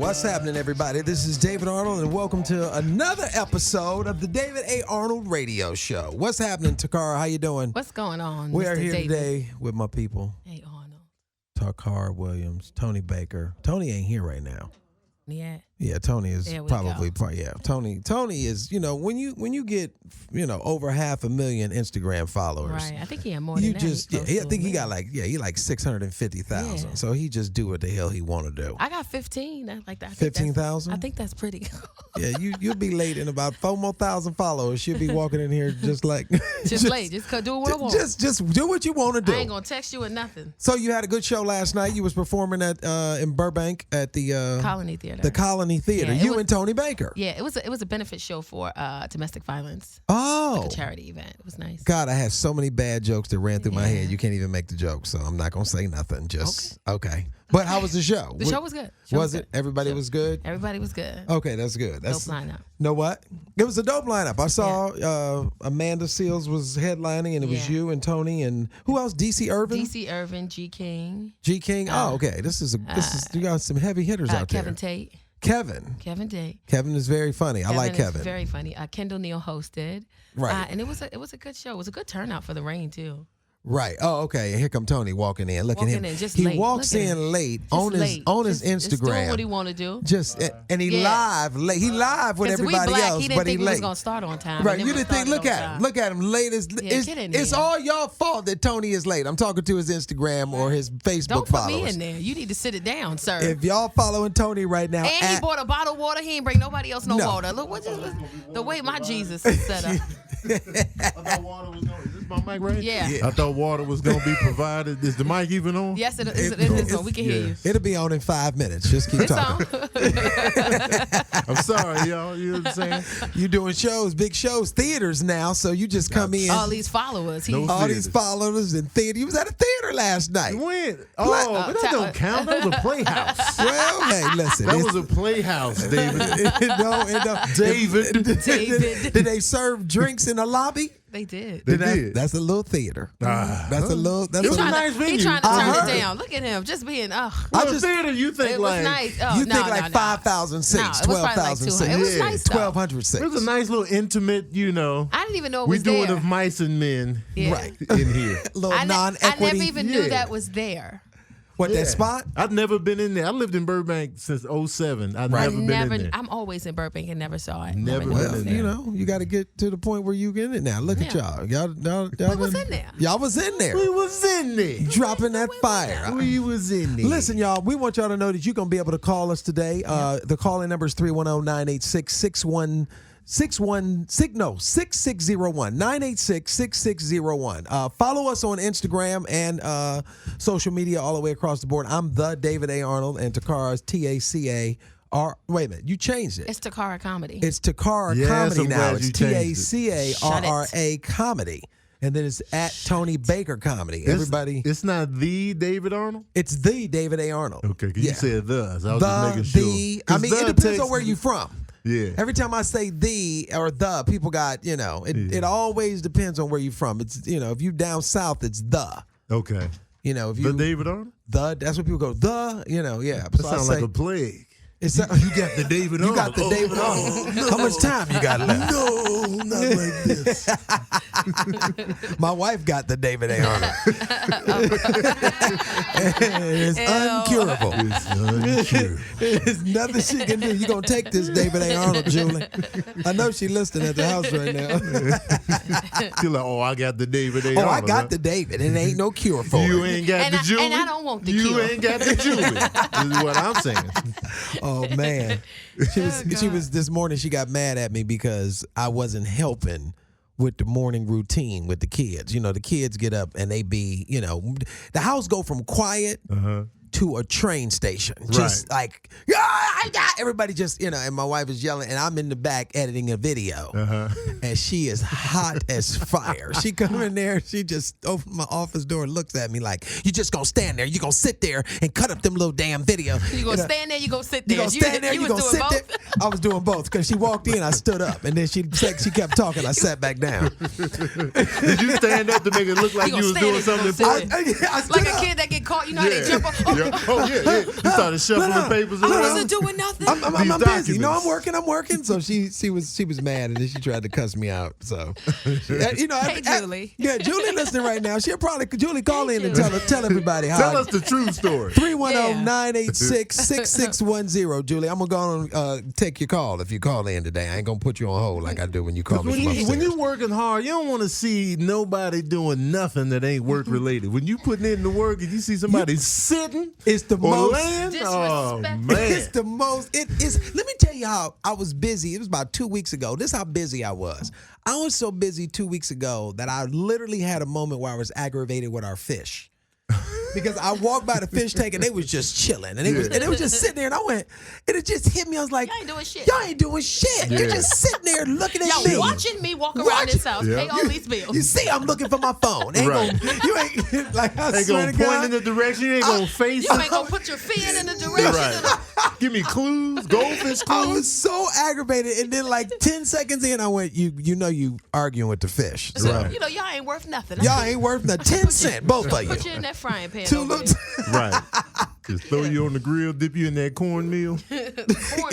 What's happening, everybody? This is David Arnold, and welcome to another episode of the David A. Arnold Radio Show. What's happening, Tacarra? How you doing? What's going on, We Mr. are here David? today with my people, Hey, Arnold. Tacarra Williams, Tony Baker. Tony ain't here right now. Yeah, Tony is probably Tony is, when you get, over 500,000 Instagram followers. Right. I think he had more than that. I think he got like 650,000. Yeah. So he just do what the hell he want to do. I got 15. Like that. 15,000? I think that's pretty. Yeah, you'll be late in about 4,000 followers. She'll be walking in here just like just late. Just do what I want. Just do what you want to do. I ain't gonna text you or nothing. So you had a good show last night. You was performing at in Burbank at the Colony Theater. The Colony Theater. Yeah, and Tony Baker. Yeah, it was a benefit show for domestic violence. Oh, like a charity event. It was nice. God, I had so many bad jokes that ran through my head. You can't even make the joke, so I'm not gonna say nothing. Just okay. But how was the show? The show was good. Was it? Everybody was good? Everybody was good. Okay, that's good. That's dope lineup. Know what? It was a dope lineup. I saw Amanda Seals was headlining, and it was you and Tony and who else? DC Irvin. DC Irvin, G King. G King. Oh, okay. This is you got some heavy hitters out there. Kevin Tate. Kevin Tate. Kevin is very funny. I like Kevin. Is very funny. Kendall Neal hosted. Right. And it was a good show. It was a good turnout for the rain too. Right. Oh, okay. And here come Tony walking in. Look at him. He late. walks in late on his Instagram. Just doing what he want to do. And he live late. He live with everybody else, he didn't but think he was late. Gonna start on time. Right. You didn't think. Look at him. Look at him. Late as it's all y'all fault that Tony is late. I'm talking to his Instagram or his Facebook followers. Don't put me in there. You need to sit it down, sir. If y'all following Tony right now, and he bought a bottle of water. He ain't bring nobody else no water. Look, the way my Jesus is set up. I thought water was going. Is this my mic right? Yeah. I thought water was going to be provided. Is the mic even on? Yes, it is on. We can hear you. It'll be on in 5 minutes. Just keep talking. I'm sorry, y'all. You know what I'm saying? You doing shows, big shows, theaters now. So you just come in. All these followers. All these followers in theater. You was at a theater last night. When? Oh, but that don't count. That was a playhouse. Well, hey, listen. That was a playhouse, David. David. Did they serve drinks in the lobby? They did. That's a little theater. That's a little. That's it was a nice venue. He's trying to turn it down. Look at him, just being. Theater, you think it like? Was nice. You think like 5,000 seats, 12,000 seats. It was nice. 1,200 seats. It was a nice little intimate. I didn't even know it was there. We there. doing of mice and men, right in here. Little non-equity. I never even knew that was there. What, that spot? I've never been in there. I lived in Burbank since 2007. I've never been in there. I'm always in Burbank and never saw it. Never been in there. You got to get to the point where you get in it now. Look at y'all. Y'all was in there. Y'all was in there. We was in there. Dropping that fire. We was in there. Listen, y'all, we want y'all to know that you're going to be able to call us today. The calling number is 310-986-6601. 986-6601. Follow us on Instagram and social media all the way across the board. I'm the David A. Arnold, and Tacarra's TACA. Wait a minute, you changed it. It's Tacarra Comedy. It's Tacarra Comedy now. It's TACARRA Comedy. And then it's at Tony Baker Comedy. Everybody. It's not the David Arnold? It's the David A. Arnold. Okay, because you said the. So I was just making sure. It depends on where you're from. Yeah. Every time I say the or the, people got, it always depends on where you're from. It's, if you down south, it's the. Okay. If you. The David Arnold? That's what people go, yeah. That sounds like a plague. You got the David Arnold. You got the David Arnold. How much time you got left? No, not like this. My wife got the David A. Arnold. It's uncurable. It's uncurable. There's nothing she can do. You're going to take this David A. Arnold, Julie. I know she's listening at the house right now. She's like, I got the David A. Arnold. I got the David, and ain't no cure for it. You ain't got the Julie. And I don't want the cure. You ain't got the Julie. Is what I'm saying. Oh man, she was this morning. She got mad at me because I wasn't helping with the morning routine with the kids. The kids get up and they be, the house go from quiet to a train station. Just like, everybody just, and my wife is yelling, and I'm in the back editing a video. And she is hot as fire. She come in there, she just opened my office door and looks at me like, you just gonna stand there, you gonna sit there and cut up them little damn videos. You gonna stand there, you gonna sit there. You gonna stand there, you gonna sit there. I was doing both because she walked in, I stood up, and then she kept talking, I sat back down. Did you stand up to make it look like you was doing something important? Like a kid that get caught, how they jump up. Oh yeah. You started shuffling papers I around. wasn't doing nothing. I'm These busy. No, documents. I'm working. So she was mad, and then she tried to cuss me out. So Hey, Julie. Yeah, Julie listening right now. She'll probably Julie call Hey, in and Julie. tell everybody how. Tell us the true story. 310-986-6610. Julie, I'm gonna go on take your call if you call in today. I ain't gonna put you on hold like I do when you call me from upstairs. When you're working hard, you don't want to see nobody doing nothing that ain't work related. When you putting in the work and you see somebody sitting, It's the or most laying, oh disrespectful. man, It's the most. It is. Let me tell you how I was busy. It was about 2 weeks ago. This is how busy I was. I was so busy 2 weeks ago that I literally had a moment where I was aggravated with our fish. Because I walked by the fish tank and they was just chilling. And they was just sitting there and I went, and it just hit me. I was like, Y'all ain't doing shit. Y'all ain't doing shit. You're just sitting there looking at Y'all me. watching me walk around this house, pay all these bills. You see, I'm looking for my phone. Ain't Right. you ain't like I ain't swear gonna to point God. in the direction. You ain't gonna face You it. ain't gonna put your fin in the direction Right. of the... Give me clues, goldfish I clues. was so aggravated, and then like 10 seconds in, I went, you know you arguing with the fish. So Right. You know, y'all ain't worth nothing. y'all ain't worth the 10 cent, both of you. Put you in that frying pan Two over little, Right. Just throw you on the grill, dip you in that cornmeal. there. and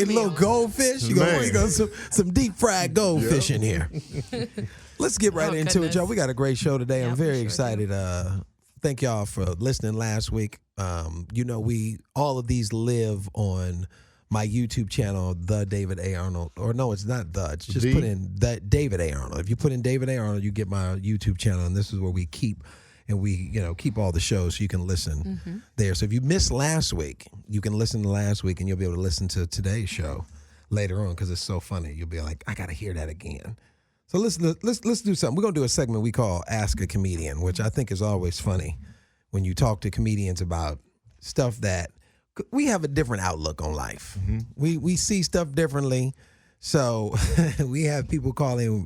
little Cornmeal. goldfish. You Man. got some deep fried goldfish in here. Let's get right Oh, into it, goodness. y'all. We got a great show today. I'm Yeah, very we sure excited. Thank y'all for listening last week. You know, all of these live on my YouTube channel, The David A. Arnold. Or no, it's not the. It's just put in the David A. Arnold. If you put in David A. Arnold, you get my YouTube channel, and this is where we keep all the shows so you can listen there. So if you missed last week, you can listen to last week, and you'll be able to listen to today's show later on because it's so funny. You'll be like, I got to hear that again. So let's do something. We're gonna do a segment we call Ask a Comedian, which I think is always funny when you talk to comedians about stuff that we have a different outlook on life. We see stuff differently. So we have people call in,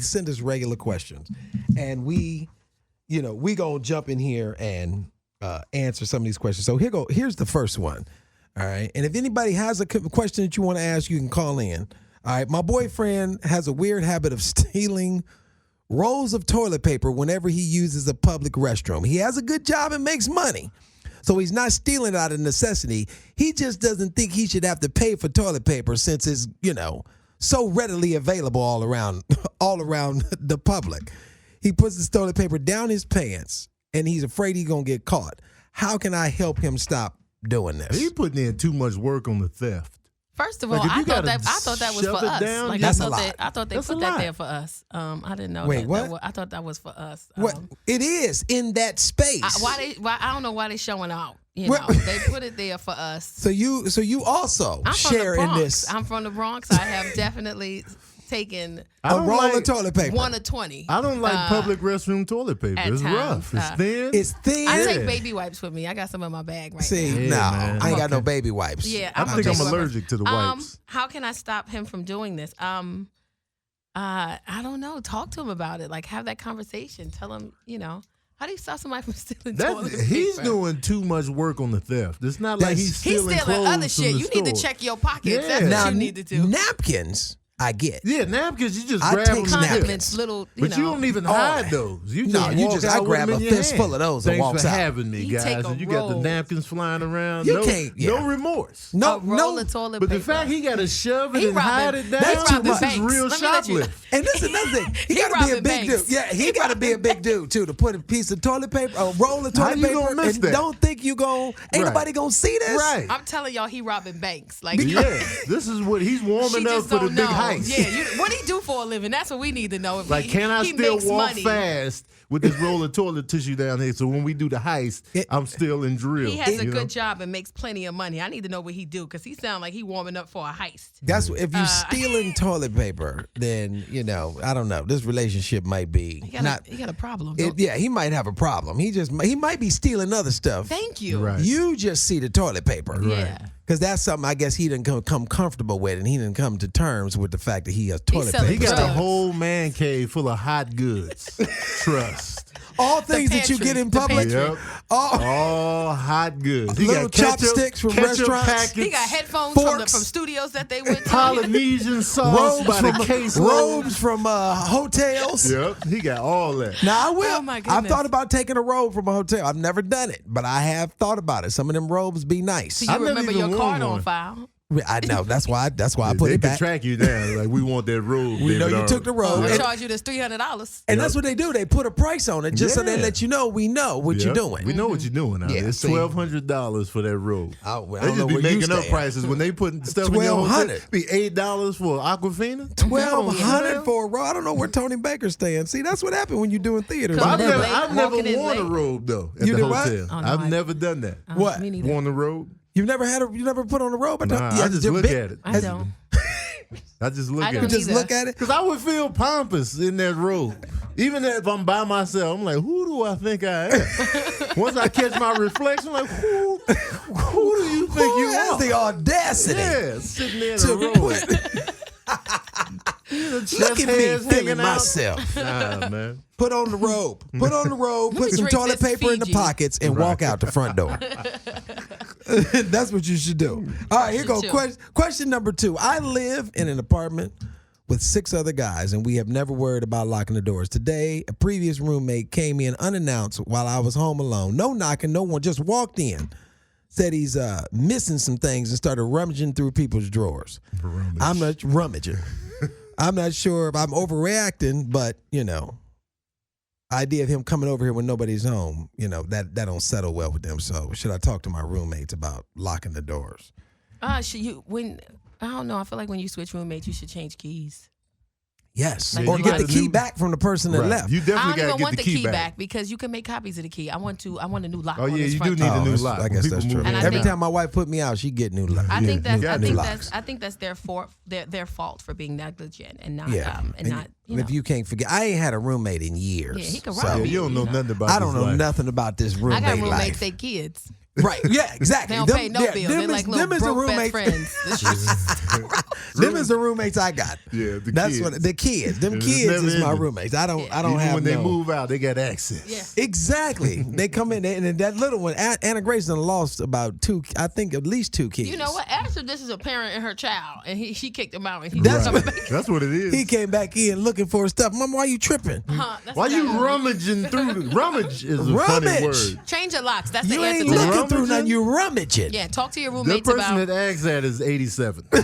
send us regular questions, and we gonna jump in here and answer some of these questions. So here's the first one. All right, and if anybody has a question that you want to ask, you can call in. All right, my boyfriend has a weird habit of stealing rolls of toilet paper whenever he uses a public restroom. He has a good job and makes money, so he's not stealing it out of necessity. He just doesn't think he should have to pay for toilet paper since it's, so readily available all around the public. He puts his toilet paper down his pants, and he's afraid he's going to get caught. How can I help him stop doing this? He putting in too much work on the theft. First of all, Like, if you I thought gotta that was shove for it us. down, Like That's I a thought lot. I thought they That's a put that lot. there for us. I didn't know. Wait, that, what? I thought that was for us. What? It is in that space. I don't know why they showing out. Well- They put it there for us. So you also I'm share from the in Bronx. this. I'm from the Bronx. I have definitely taken A roll of toilet paper. 1 of 20. I don't like public restroom toilet paper. at It's times, rough. It's thin. It's thin. I Yeah. take baby wipes with me. I got some in my bag right See, now. Yeah, no, man. I ain't got no baby wipes. Yeah, I think I'm allergic to the wipes. How can I stop him from doing this? I don't know. Talk to him about it. Like, have that conversation. Tell him, how do you stop somebody from stealing toilet paper? He's doing too much work on the theft. It's not like he's He's stealing stealing clothes other from shit. the You store. need to check your pockets. Yeah. That's Now, what you need to do. napkins, I get. Yeah, napkins, you just I grab take them. napkins. Condiments, little, But you don't even Oh. hide those. You No, just you walk just- out I with grab them a in your fistful hand. of those and Thanks walks for out. having me, You guys. take a And you got the roll. napkins flying around. You no, can't- no yeah. remorse. No, a roll no. of toilet But paper. the fact he got to shove it He and hide robbing- it down, that's robbing this is banks. real Let me let you- shoplift. And this is another thing. He He got to be a robbing big banks. dude. Yeah, he got to be a big dude too to put a piece of toilet paper, a roll of How toilet you paper, gonna miss and that? don't think you gon' ain't Right. nobody gonna see this. Right. I'm telling y'all, he robbing banks. Like, Yeah, this is what he's she warming up just for the don't big know. heist. Yeah, what he do for a living? That's what we need to know. If Like, can I he still makes walk money. fast with this roll of toilet tissue down here? So when we do the heist, I'm still in drill. He has a you know? good job and makes plenty of money. I need to know what he do because he sound like he warming up for a heist. That's if you stealing toilet paper, then I don't know. This relationship might be He got a problem. Yeah, he might have a problem. He might be stealing other stuff. Thank you. Right. You just see the toilet paper. Yeah. Because that's something I guess he didn't come comfortable with, and he didn't come to terms with the fact that he has toilet paper. He got a drugs. whole man cave full of hot goods. Trust. All things that you get in public. Yep. All hot goods. He little got ketchup, chopsticks from ketchup restaurants. packets, He got headphones from studios that they went to. Polynesian sauce by the case robes from hotels. Yep, he got all that. Now I will. Oh, my goodness. I've thought about taking a robe from a hotel. I've never done it, but I have thought about it. Some of them robes be nice. So you never remember even your worn card on one. file. I know. That's why I put They it can back. track you down. Like, we want that robe. We know David you took the robe. We'll And- charge you this $300. And that's what they do. They put a price on it just so they Yeah. let you know we know what you're doing. We know what you're doing out Yeah, there. It's see. $1,200 for that robe. I They don't just know be where you making up stand. prices when they put stuff in your hotel. $1,200. Be $8 for Aquafina. $1,200 for a robe. I don't know where Tony Baker's staying. See, that's what happened when you're doing theater. Come I've in never, late, I've never walking in worn a late. robe though at You the did what? hotel. Oh, no, I've never done that. What? Me neither. Worn a robe? You never put on a robe? Nah, I just look at it. I don't. I just look I at don't it. Just either. look at it. Because I would feel pompous in that robe. Even if I'm by myself, I'm like, who do I think I am? Once I catch my reflection, I'm like, who do you think Who you has are? the audacity Yeah, sitting there in a to robe. put? Look at me hairs feeling hanging out. myself. Nah, man. Put on the robe. Put on the robe. Put me some drink toilet this paper in the Fiji. pockets and walk out the front door. That's what you should do. All right, here goes. Should. Question number 2. I live in an apartment with 6 other guys, and we have never worried about locking the doors. Today, a previous roommate came in unannounced while I was home alone. No knocking, no one, just walked in. Said he's missing some things and started rummaging through people's drawers. I'm not rummaging. I'm not sure if I'm overreacting, but, idea of him coming over here when nobody's home, that don't settle well with them. So should I talk to my roommates about locking the doors? I don't know. I feel like when you switch roommates, you should change keys. Yes. Like Or you get the got key back from the person that Right. left. You I definitely don't got to even get want the key back. because you can make copies of the key. I want a new lock. Oh, on yeah, this you front do need door. a new that's- lock. I When guess people that's move true. And I Every think- time my wife put me out, she get new lock. I think new locks. that's their fault for being negligent and not Yeah. and not if you can't forget, I ain't had a roommate in years. Yeah, he can so rob Yeah, you don't know nothing about I don't this know life. nothing about this I roommate got roommates, life. they kids. Right. Yeah, exactly. They don't pay no bills. They're like little them is the broke best roommates. friends. Them is the roommates I got. Yeah, the That's kids. what the kids. Them It's kids never is my ending. roommates. I don't Even have when they no. move out, they got access. Yeah. Exactly. They come in and that little one, Anna Grace done lost about 2, I think at least 2 kids. You know what? Actually, this is a parent and her child, and she kicked him out, and he's That's coming right. back. That's what it is. He came back in looking for his stuff. Mom, why you tripping? That's Why you exactly- rummaging through? Rummage is a funny Rummage. word. Change your locks. That's You the answer ain't to that. looking through Rummaging? nothing. You rummaging. Yeah, talk to your The roommates person about. that asks that is 87. Yeah.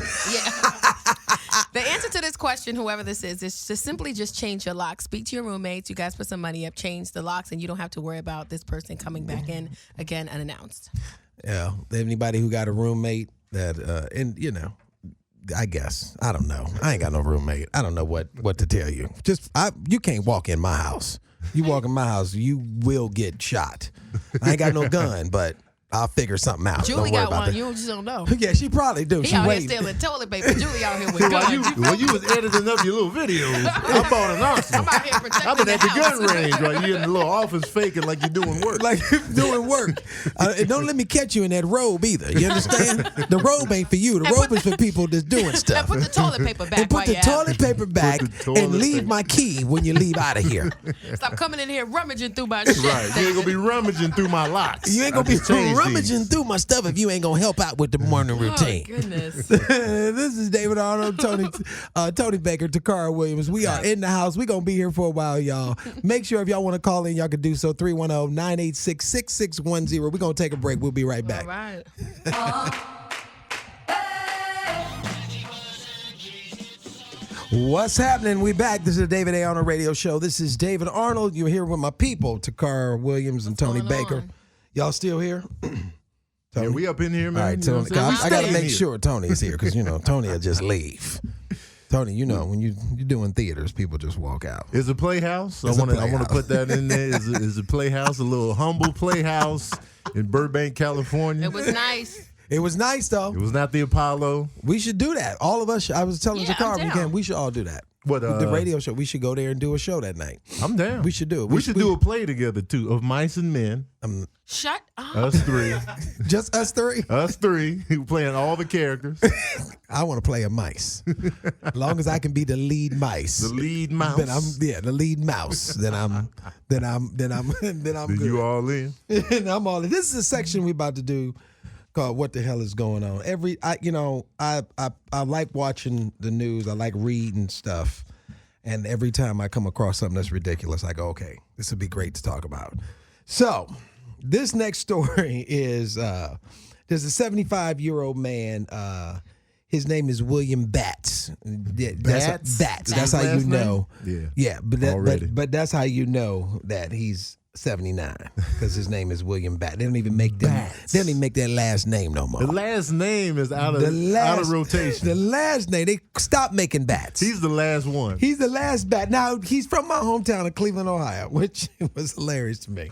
The answer to this question, whoever this is to simply just change your locks. Speak to your roommates. You guys put some money up, change the locks, and you don't have to worry about this person coming back in again unannounced. Yeah. Anybody who got a roommate that, I guess. I don't know. I ain't got no roommate. I don't know what to tell you. You can't walk in my house. You walk in my house, you will get shot. I ain't got no gun, but I'll figure something out. Julie don't worry got about one. that. You just don't know. Yeah, she probably do. He She out here waiting. stealing toilet paper. Julie out here with guns. While you was editing up your little videos, I bought an arsenal. I'm out here protecting I've been at the house. gun range while you in the little office faking like you're doing work. Like doing work. And don't let me catch you in that robe either. You understand? The robe ain't for you. The robe is for people that's doing And stuff. put the toilet paper back And put while the you're at toilet paper back the toilet and leave paper. my key when you leave out of here. it. Stop coming in here rummaging through my shit. Right. You ain't gonna be rummaging through my locks. You ain't I gonna be just changed rummaging these. through my stuff if you ain't gonna help out with the morning Oh, routine. goodness. This is David Arnold, Tony Baker, Tacarra Williams. We are in the house. We're going to be here for a while, y'all. Make sure if y'all want to call in, y'all can do so. 310-986-6610. We're going to take a break. We'll be right back. All right. What's happening? We back. This is the David A. Arnold Radio Show. This is David Arnold. You're here with my people, Tacarra Williams and Tony going Baker. on? Y'all still here? Yeah, we up in here, man. All right, You know Tony. what I'm saying? I got to We make staying sure Tony is here because, Tony will just leave. Tony, when you're doing theaters, people just walk out. Is a playhouse. It's I a want to playhouse. put that in there. Is a playhouse, a little humble playhouse in Burbank, California. It was nice. It was nice though. It was not the Apollo. We should do that. All of us. I was telling Yeah, Tacarra, I'm down. we should all do that. What The radio show. We should go there and do a show that night. I'm down. We should do it. We should do a play together too of mice and men. Shut up. Us three. Just us three. Us three. Playing all the characters. I want to play a mice. As long as I can be the lead mice. The lead mouse. Then I'm the lead mouse. Then I'm good. You all in? And I'm all in. This is a section we about to do called "What the Hell is Going On." I like watching the news. I like reading stuff, and every time I come across something that's ridiculous, I go, "Okay, this would be great to talk about." So, this next story is there's a 75-year-old man. His name is William Batts. Batts? Batts. That's His how you last know. name? Yeah, Already. but that's how you know that he's 79 because his name is William Batts. They don't even make them. They don't even make that last name no more. The last name is out of rotation. The last name, they stopped making Bats. He's the last one. He's the last Bat. Now he's from my hometown of Cleveland, Ohio, which was hilarious to me.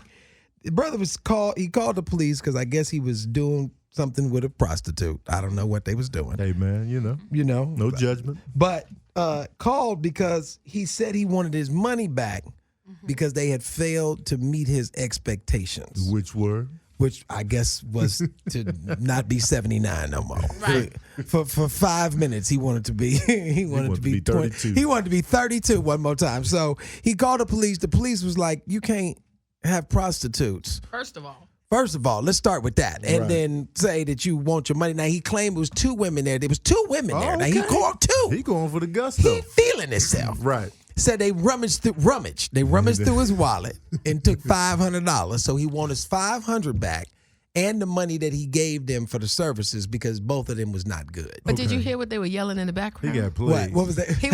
The brother was called. He called the police because I guess he was doing something with a prostitute. I don't know what they was doing. Hey man, no judgment. But called because he said he wanted his money back because they had failed to meet his expectations. Which I guess was to not be 79 no more. Right. For 5 minutes he wanted to be he wanted to be 32. He wanted to be 32 one more time. So he called the police. The police was like, "You can't have prostitutes." First of all, let's start with that. And Right. then say that you want your money. Now, he claimed it was 2 women there. There was 2 women there. Now, he Okay. called 2. He going for the gusto. He feeling himself. Right. Said they rummaged through his wallet and took $500. So he wanted his $500 back and the money that he gave them for the services because both of them was not good. But did you hear what they were yelling in the background? He got played. What was that? He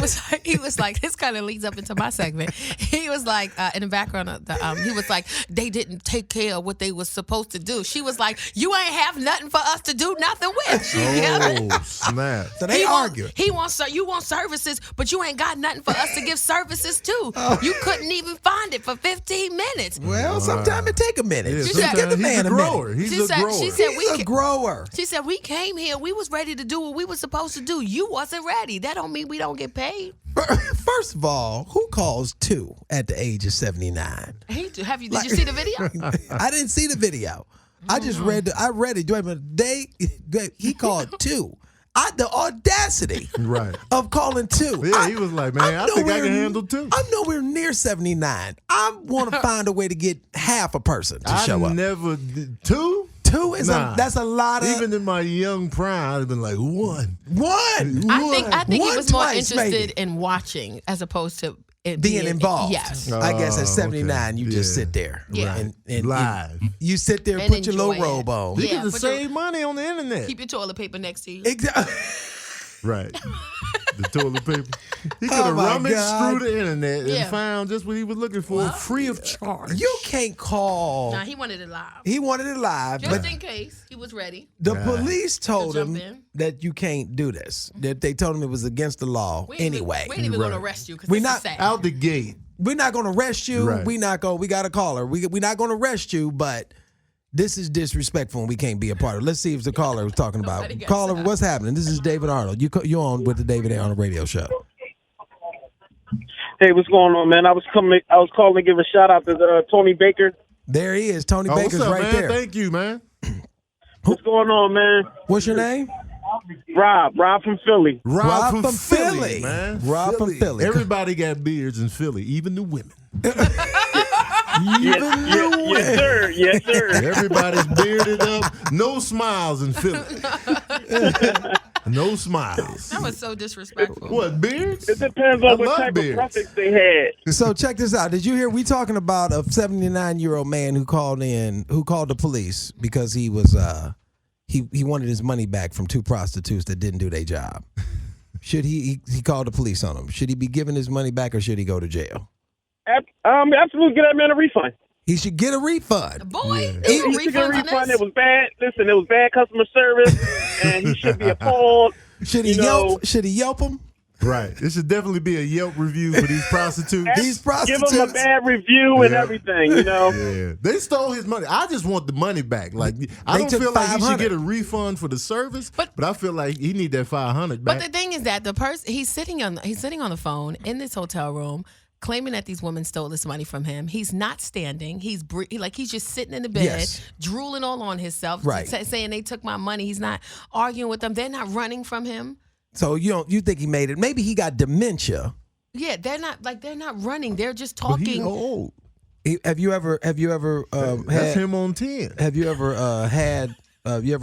was like, this kind of leads up into my segment. He was like, in the background of the, he was like, they didn't take care of what they was supposed to do. She was like, you ain't have nothing for us to do nothing with. She yelling. Oh, snap. So they argued. You want services, but you ain't got nothing for us to give services to. You couldn't even find it for 15 minutes. Well, sometimes it take a minute. Yeah, Just sometimes give the he's man a a minute. grower. He's a grower. She said He's a grower. She said, we came here. We was ready to do what we were supposed to do. You wasn't ready. That don't mean we don't get paid. First of all, who calls 2 at the age of 79? Did you see the video? I didn't see the video. I just read it. He called 2. The audacity Right. of calling 2. Yeah, he was like, man, I think I can handle 2. I'm nowhere near 79. I want to find a way to get half a person to show up. Never did. 2? 2 is that's a lot of. Even in my young prime, I'd have been like 1. I think he One was more twice, interested maybe. in watching as opposed to it being involved. Yes. I guess at Oh, 79, okay. you just Yeah. sit there. Yeah. And Live. you sit there and And put your little enjoy it. robe on. You Yeah, can but save money on the internet. Keep your toilet paper next to you. Exactly. Right. The toilet paper. He could Oh, have my rummaged God. through the internet Yeah. and found just what he was looking for free of charge. You can't call. Nah, he wanted it live. He wanted it live, Just but in case he was ready. the police told To him jump in. that you can't do this. That they told him it was against the law anyway. We ain't even going to Right. arrest you because We this not is sad. Out the gate. We're not going to arrest you. Right. We got a caller. We're not going to arrest you, but this is disrespectful and we can't be a part of it. Let's see if the caller was talking about. Nobody got Caller, set what's happening? This is David Arnold. You on with the David Arnold radio show. Hey, what's going on, man? I was calling to give a shout out to Tony Baker. There he is. Tony Oh, Baker's what's up, right man? there. Thank you, man. What's going on, man? What's your name? Rob from Philly. Rob from Philly. man. Rob from Philly. Everybody got beards in Philly, even the women. Yes, sir. Yes, sir. Everybody's bearded up. No smiles in Philly. No smiles. That was so disrespectful. What, beards? It depends I on what love type beards. of graphics they had. So check this out. Did you hear? We talking about a 79-year-old man who called the police because he was he wanted his money back from 2 prostitutes that didn't do their job. Should he called the police on him? Should he be giving his money back or should he go to jail? Absolutely, get that man a refund. He should get a refund. Boy, He there were should get a refunds in refund. this. It was bad. Listen, it was bad customer service, and he should be appalled. Should he You know- Yelp? Should he Yelp him? Right. It should definitely be a Yelp review for these prostitutes. These Give prostitutes. him a bad review and everything, you know. Yeah, they stole his money. I just want the money back. Like I don't took feel like he should $500. get a refund for the service, but I feel like he need that $500 back. But the thing is that the person he's sitting on the phone in this hotel room, claiming that these women stole this money from him. He's not standing. He's just sitting in the bed, Yes. drooling all on himself, Right. saying they took my money. He's not arguing with them. They're not running from him. So you think he made it? Maybe he got dementia. Yeah, they're not running. They're just But he's talking. old. Have you ever That's had? him on 10. Have you ever had? You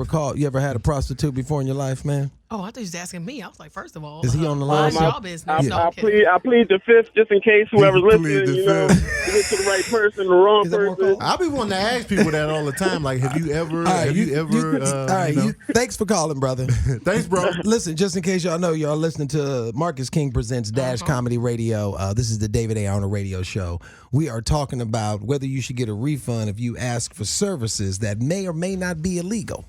ever had a prostitute before in your life, man? Oh, I thought he was asking me. I was like, first of all, Is he on the mind line? y'all business. No, I I'm kidding. plead the fifth just in case whoever's Plead listening, the you know, fifth. you get to the right person, the wrong Is that more person. call? I be wanting to ask people that all the time. Like, have you ever? All right, have you ever? all right, thanks for calling, brother. Thanks, bro. Listen, just in case y'all know, y'all listening to Marcus King Presents Dash Comedy Radio. This is the David A. Arnold Radio Show. We are talking about whether you should get a refund if you ask for services that may or may not be illegal.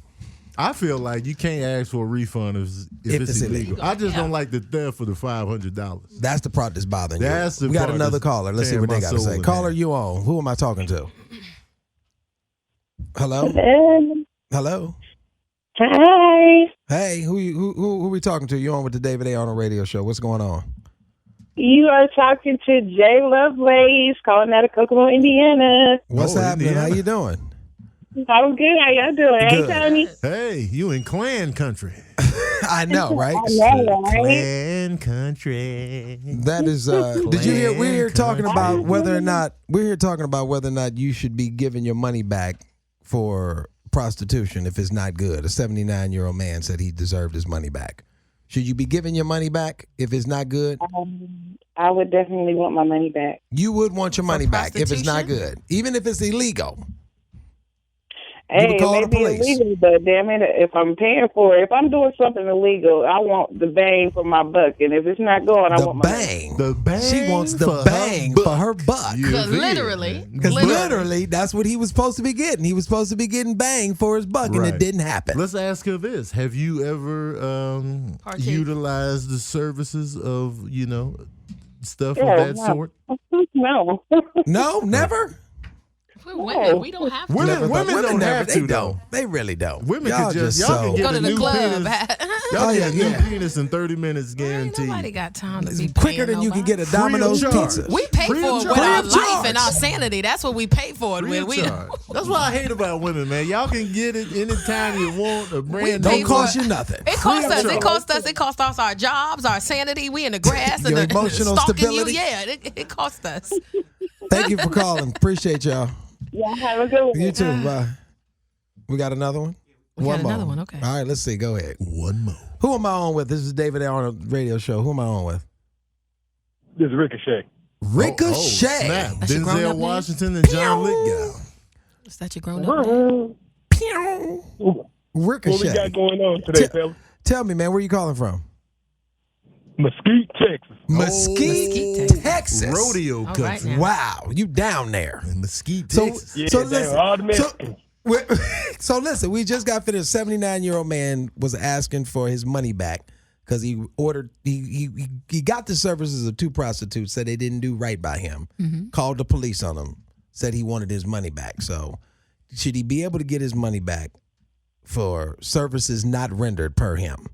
I feel like you can't ask for a refund if it's illegal. I just don't like the theft for the $500. That's the part that's bothering That's you. the We got part another that's caller. Let's see tearing what they my got to soul say. in Caller, half. you on? Who am I talking to? Hello? Hello? Hi. Hey, who we talking to? You on with the David A. Arnold Radio Show? What's going on? You are talking to Jay Lovelace, calling out of Kokomo, Indiana. What's happening? Indiana. How you doing? I'm good. How y'all doing? Good. Hey, Tony. Hey, you in Klan country? I know, right? I know, right? Klan country. That is. Did you hear? We're here talking about whether or not you should be giving your money back for prostitution if it's not good. A 79-year-old man said he deserved his money back. Should you be giving your money back if it's not good? I would definitely want my money back. You would want your money back if it's not prostitution? good, even if it's illegal. Hey, would call it the may be police. illegal, but damn it, if I'm paying for it, if I'm doing something illegal, I want the bang for my buck. And if it's not going, I The want my money. bang. The bang. She wants the for bang her for her buck. You Because feel literally, it. Because literally, that's what he was supposed to be getting. He was supposed to be getting bang for his buck, and Right. it didn't happen. Let's ask her this: have you ever Partake. utilized the services of stuff Yeah, of that no. sort? No. No, never. we're women. We don't have to. Women, Never thought- women don't never. have They to don't. though. They really don't. Women Y'all can just just y'all can so- get Go to a the new club. penis. Y'all Oh, get yeah, a new yeah. penis in 30 minutes Ain't guaranteed. nobody got time to It's be quicker paying than you can nobody. get a Domino's Free of charge. pizza. We pay Free for of it with charge. our Free of life and charge. our sanity. That's what we pay for it Free with. of We charge. That's what I hate about women, man. Y'all can get it anytime you want. A brand Don't pay new for cost it. you nothing. It costs of us. charge. It costs us. It costs us our jobs, our sanity. We in the grass and Your the emotional stalking stability. you. Yeah, it costs us. Thank you for calling. Appreciate y'all. Yeah, have a good one. You too. Bye. We got another one? We got more. another one, okay. All right, let's see. Go ahead. One more. Who am I on with? This is David A. Arnold Radio Show. Who am I on with? This is Ricochet. Ricochet. Snap. That's your grown-up Denzel name? Washington and John Lithgow. Is that your grown up name? Pew. What we Ricochet. got going on today, fella? Tell me, man, where you calling from? Mesquite, Texas. Mesquite, Mesquite, Texas. Rodeo All right country. now. Wow, you down there. In Mesquite, So, Texas. Yeah, so damn, listen. all the Mexicans. So listen, we just got finished. 79-year-old man was asking for his money back because he got the services of two prostitutes, said they didn't do right by him, called the police on him, said he wanted his money back. So should he be able to get his money back for services not rendered per him,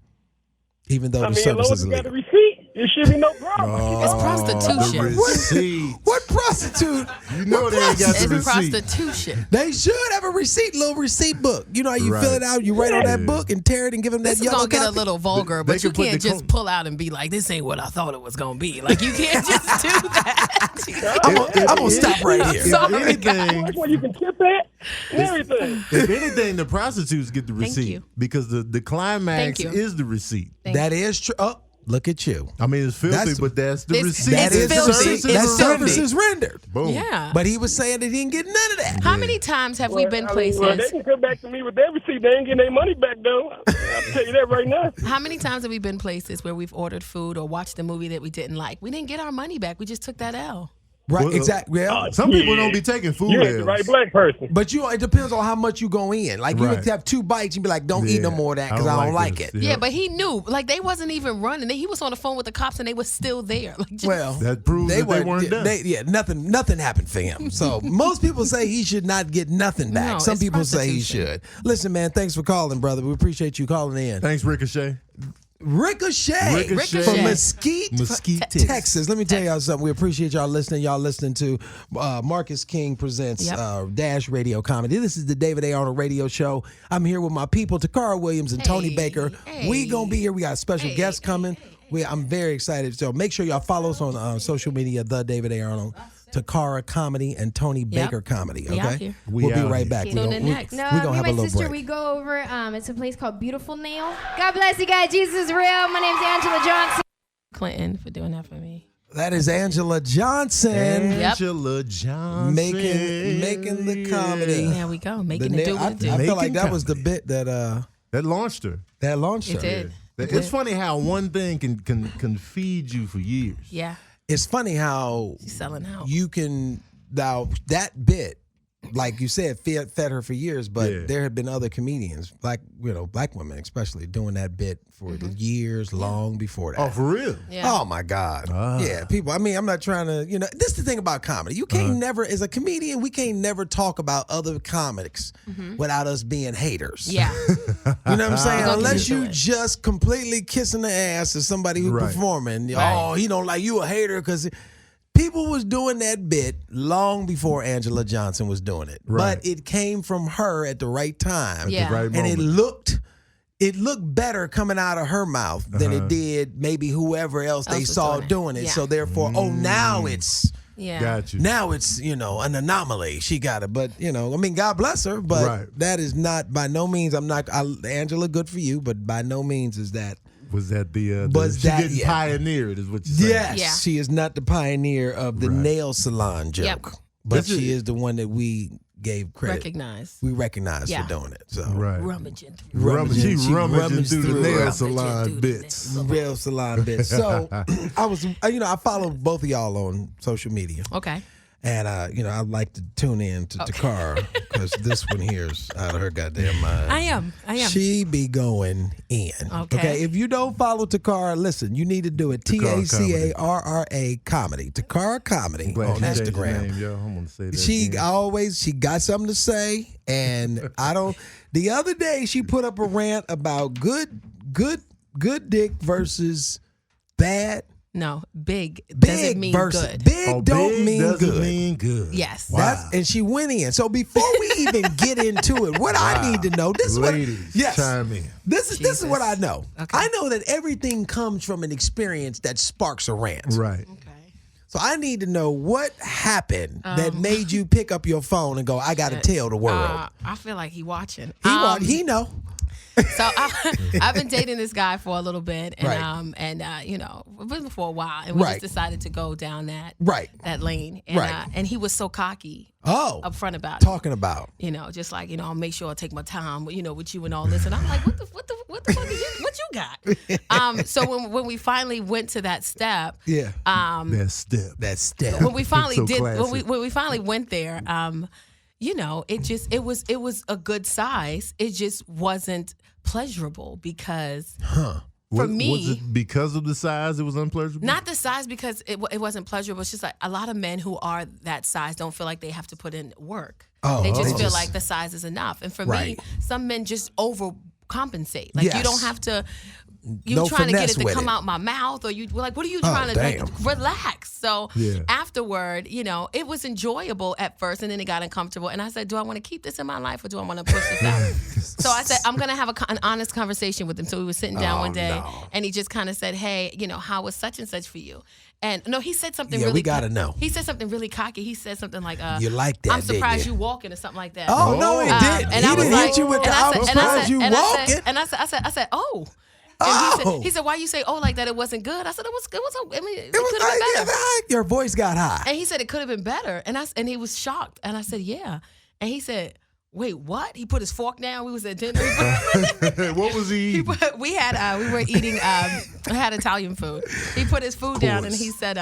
even though I the mean, as long service as is you got a illegal? receipt, it should be no problem. It's prostitution. The receipt. What prostitute? You know What they ain't got the It's receipt. prostitution. They should have a little receipt book. You know how you fill Right. it out, you write on that Yeah. book and tear it and give them that This is yellow gonna get a copy? little vulgar, They but you can put can't the just pull out and be like, "This ain't what I thought it was gonna be." Like you can't just do that. I'm gonna stop right here. If Sorry, anything, That's where you can tip at and everything. if anything, the prostitutes get the Thank receipt you. because the climax Thank you. is the receipt. That is true. Oh, look at you. I mean, it's filthy, That's- but that's the It's- receipt. That is filthy. service. It's That filthy. service is rendered. Boom. Yeah. But he was saying that he didn't get none of that. How many times have we been Well, places? they can come back to me with their receipt. They ain't getting their money back, though. I'll tell you that right now. How many times have we been places where we've ordered food or watched a movie that we didn't like? We didn't get our money back. We just took that L. Right, Well, exactly. Yeah. Some people don't be taking food You ain't L's. the right black person. But it depends on how much you go in. Like you Right. would have 2 bites, you'd be like, "Don't eat no more of that because I don't like it." this. Yeah, but he knew. Like they wasn't even running. He was on the phone with the cops and they were still there. Like just, Well, that proves that they weren't done. Nothing happened for him. So most people say he should not get nothing back. No, Some it's people say he prostitution. should. Listen, man, thanks for calling, brother. We appreciate you calling in. Thanks, Ricochet. Ricochet Ricochet. from Mesquite, Mesquite, Texas. Let me tell y'all something. We appreciate y'all listening. Y'all listening to Marcus King Presents Dash Radio Comedy. This is the David A. Arnold Radio Show. I'm here with my people, Tacarra Williams and Tony Baker. We gonna be here. We got a special guest coming. I'm very excited. So make sure y'all follow us on social media, The David A. Arnold, Tacarra Comedy, and Tony Baker Comedy. We out Okay, here. we'll be right back. Tune in next. No, we me gonna and have a my little sister, break. we go over, it's a place called Beautiful Nail. God bless you guys. Jesus is real. My name's Angela Johnson. Clinton for doing that for me. That is Angela Johnson. Angela Johnson. Making the comedy. There we go. Making it do what it do. I feel like Making that was the bit that launched her. launched her. It did. It's funny how one thing can feed you for years. Yeah. It's funny how She's selling out. you can now that bit, like you said, fed her for years, but there have been other comedians, black women especially, doing that bit for years, long before that. Oh, for real? Yeah. Oh my God. Yeah, people. I mean, I'm not trying to, this is the thing about comedy. You can't never, as a comedian, we can't never talk about other comics without us being haters. Yeah. You know what I'm saying? Go Unless into you it. just completely kissing the ass of somebody who's performing. Oh, he don't like you a hater because people was doing that bit long before Angela Johnson was doing it. Right. But it came from her at the right time. Yeah. The right And moment. it looked better coming out of her mouth than it did maybe whoever else they was saw doing it. doing it. Yeah. So therefore, now it's Yeah. Got you. now it's an anomaly. She got it, but God bless her. But that is not by no means. Angela, good for you, but by no means is that. Was that the Was she that- getting yeah. pioneered is what you said. Yes, Yeah. she is not the pioneer of the nail salon joke, Yep. but she is the one that we gave credit. Recognize. We recognize Yeah. for doing it. So Right. Rummaging. She She rummaging through the nail Rummaging salon through the bits. real salon bits. So I follow both of y'all on social media. Okay. And I like to tune in to Tacarra because this one here's out of her goddamn mind. I am. She be going in. Okay. If you don't follow Tacarra, listen, you need to do it. TACARRA Comedy. Tacarra Comedy Glad on you changed your Instagram. name, yo. I'm gonna say that She again. she got something to say, and I don't. The other day she put up a rant about good dick versus bad. No, big Big doesn't mean versus good. big don't big mean doesn't good. mean good. Yes. Wow. And she went in. So before we even get into it, what I need to know, this is Ladies, chime in. This is what I know. Okay. I know that everything comes from an experience that sparks a rant. Right. Okay. So I need to know what happened that made you pick up your phone and go, I got to tell the world. I feel like he watching. He know. So I've been dating this guy for a little bit, and Right. we've been for a while, and we Right. just decided to go down that lane, and Right. And he was so cocky, up front about talking about. just like I'll make sure I take my time, with you and all this, and I'm like, what the fuck is what you got? So when we finally went to that step, Yeah. That step. when we finally So did classy. when we finally went there, it was a good size. It just wasn't pleasurable because for me, was it because of the size it was unpleasurable? not the size because it wasn't pleasurable. It's just like a lot of men who are that size don't feel like they have to put in work. They feel like the size is enough. And for me, some men just overcompensate. Like you don't have to. You No trying to get it finesse to with come it. out my mouth, or you like, what are you trying to like, relax? So afterward, it was enjoyable at first, and then it got uncomfortable. And I said, do I want to keep this in my life, or do I want to push this out? So I said, I'm gonna have an honest conversation with him. So we were sitting down one day, and he just kind of said, hey, how was such and such for you? And no, he said something really. we gotta know. He said something really cocky. He said something like, You like that, I'm surprised didn't you you? walking, or something like that. Oh, no, he didn't. And He I was didn't like, hit you with and the I I'm said- surprised you and I walking. said- And I said, oh. And he said, why you say like that? It wasn't good. I said, it was good. I mean, it could have been better. Your voice got high. And he said it could have been better. And he was shocked. And I said, yeah. And he said, wait, what? He put his fork down. We was at dinner. What was he eating? We were eating, had Italian food. He put his food down and he said,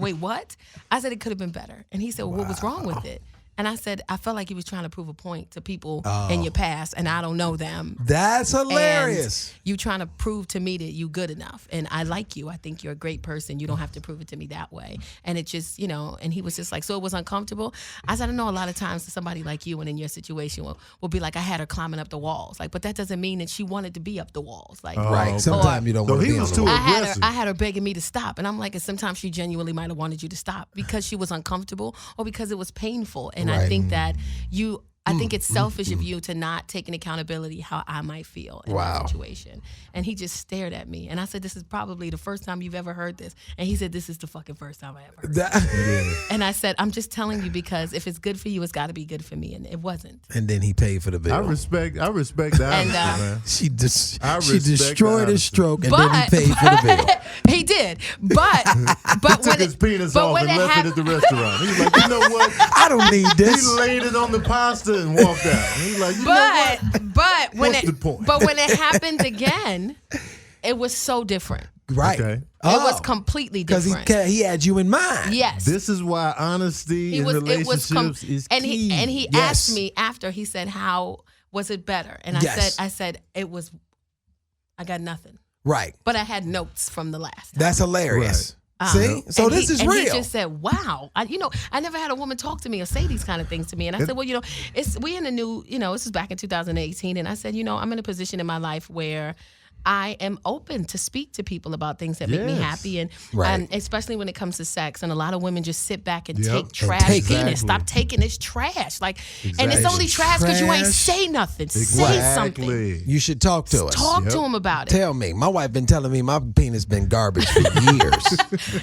wait, what? I said, it could have been better. And he said, well, what was wrong with it? And I said, I felt like he was trying to prove a point to people in your past, and I don't know them. That's hilarious. And you trying to prove to me that you good enough, and I like you. I think you're a great person. You don't have to prove it to me that way. And it just, and he was just like, so it was uncomfortable. I said, I know a lot of times somebody like you and in your situation will be like, I had her climbing up the walls. Like, but that doesn't mean that she wanted to be up the walls. Like, right. Sometimes you don't want to be on the walls. I had her begging me to stop, and I'm like, and sometimes she genuinely might have wanted you to stop because she was uncomfortable or because it was painful. And I think that I think it's selfish of you to not take an accountability how I might feel in that situation. And he just stared at me. And I said, this is probably the first time you've ever heard this. And he said, this is the fucking first time I ever heard this. And I said, I'm just telling you because if it's good for you, it's got to be good for me. And it wasn't. And then he paid for the bill. I respect that. And man. She destroyed his stroke and then he paid for the bill. He did. But he took his penis off and left it at the restaurant. He was like, you know what? I don't need this. He laid it on the pasta and walked out. He's like, you know what? But when What's the point? But when it happened again, it was so different. Right. Okay. It was completely different. Because he had you in mind. Yes. This is why honesty in relationships is key. And he asked me after, he said, how was it better? And I said, I got nothing. Right. But I had notes from the last time. That's hilarious. See? So this is real. And he just said, wow. I never had a woman talk to me or say these kind of things to me. And I said, well, we in a new, this is back in 2018. And I said, I'm in a position in my life where I am open to speak to people about things that make me happy, and especially when it comes to sex. And a lot of women just sit back and take trash. Stop taking this trash. Like, and it's only trash because you ain't say nothing. Say something. You should talk to us. Talk to him about it. Tell me. My wife been telling me my penis been garbage for years.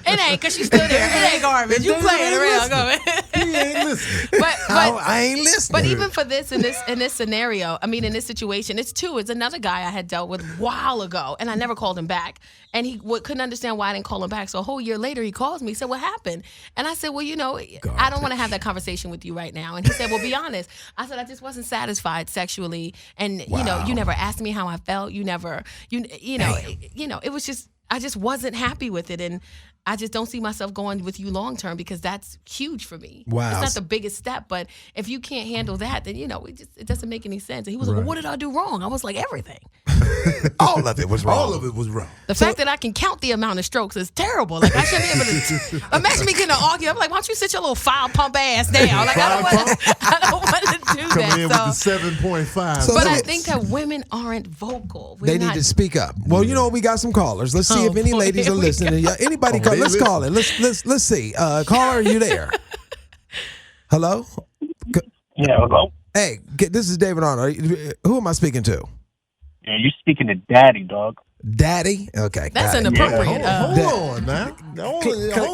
It ain't because she's still there. It ain't garbage. You playing around. He ain't listening. But I ain't listening. But even for this in this scenario, I mean, in this situation, it's another guy I had dealt with a while ago, and I never called him back. And he couldn't understand why I didn't call him back. So a whole year later, he calls me. He said, what happened? And I said, well, I don't want to have that conversation with you right now. And he said, well, be honest. I said, I just wasn't satisfied sexually. And, you never asked me how I felt. You never, it was just, I just wasn't happy with it. And I just don't see myself going with you long term because that's huge for me. Wow. It's not the biggest step, but if you can't handle that, then it doesn't make any sense. And he was like, well, what did I do wrong? I was like, everything. All of it was wrong. All of it was wrong. The fact that I can count the amount of strokes is terrible. Like, I shouldn't be able to. Imagine me getting an argument. I'm like, why don't you sit your little foul pump ass down? Like, I don't want to do Coming that. in with the 7.5. So But I think that women aren't vocal. They need to speak up. Well, we got some callers. Let's see if any ladies are listening. Anybody call? Let's call it. Let's see. Caller, are you there? Hello? Yeah, hello? Hey, this is David Arnold. Who am I speaking to? Yeah, you're speaking to Daddy, dog. Daddy? Okay. That's got it. inappropriate. Hold on, man.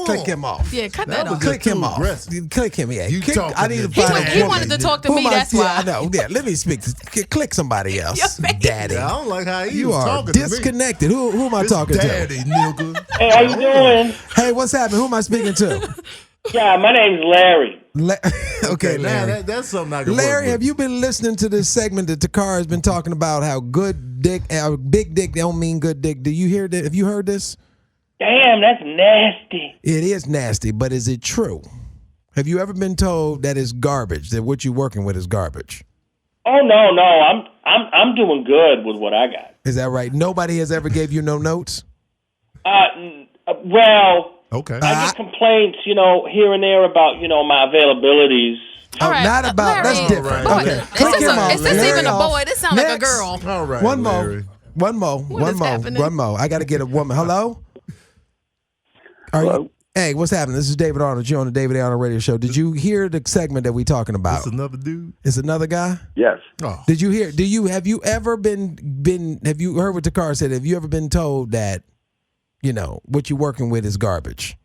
Click him off. Yeah, cut that off. Click him off. Aggressive. Click him, yeah. I need to He find he wanted to talk to me, that's why. I know. Yeah, let me speak. Click somebody else. Your face. Daddy. Yeah, I don't like how You was are talking to me. disconnected. Who am I talking Daddy, to? nigga. Hey, how you doing? Hey, what's happening? Who am I speaking to? Yeah, my name's Larry. Okay, now Larry. that's something I can Larry, work have you been listening to this segment that Tacarra has been talking about how good dick, big dick don't mean good dick? Do you hear that? Have you heard this? Damn, that's nasty. It is nasty, but is it true? Have you ever been told that it's garbage, that what you're working with is garbage? Oh no, I'm doing good with what I got. Is that right? Nobody has ever gave you no notes? Well, Okay. I get complaints, here and there about, my availabilities. Oh, All right, not about. Larry, That's different. boy, Okay. Is Click this, him off. is this Larry even a off. boy? This sounds like a Next. girl. All right. One Larry. more. What is happening? One more. I got to get a woman. Hello? Hello? Hey, what's happening? This is David Arnold. You're on the David Arnold Radio Show. Did you hear the segment that we talking about? That's another dude. It's another guy? Yes. Oh. Did you hear? Have you ever have you heard what Tacarra said? Have you ever been told that, what you're working with is garbage?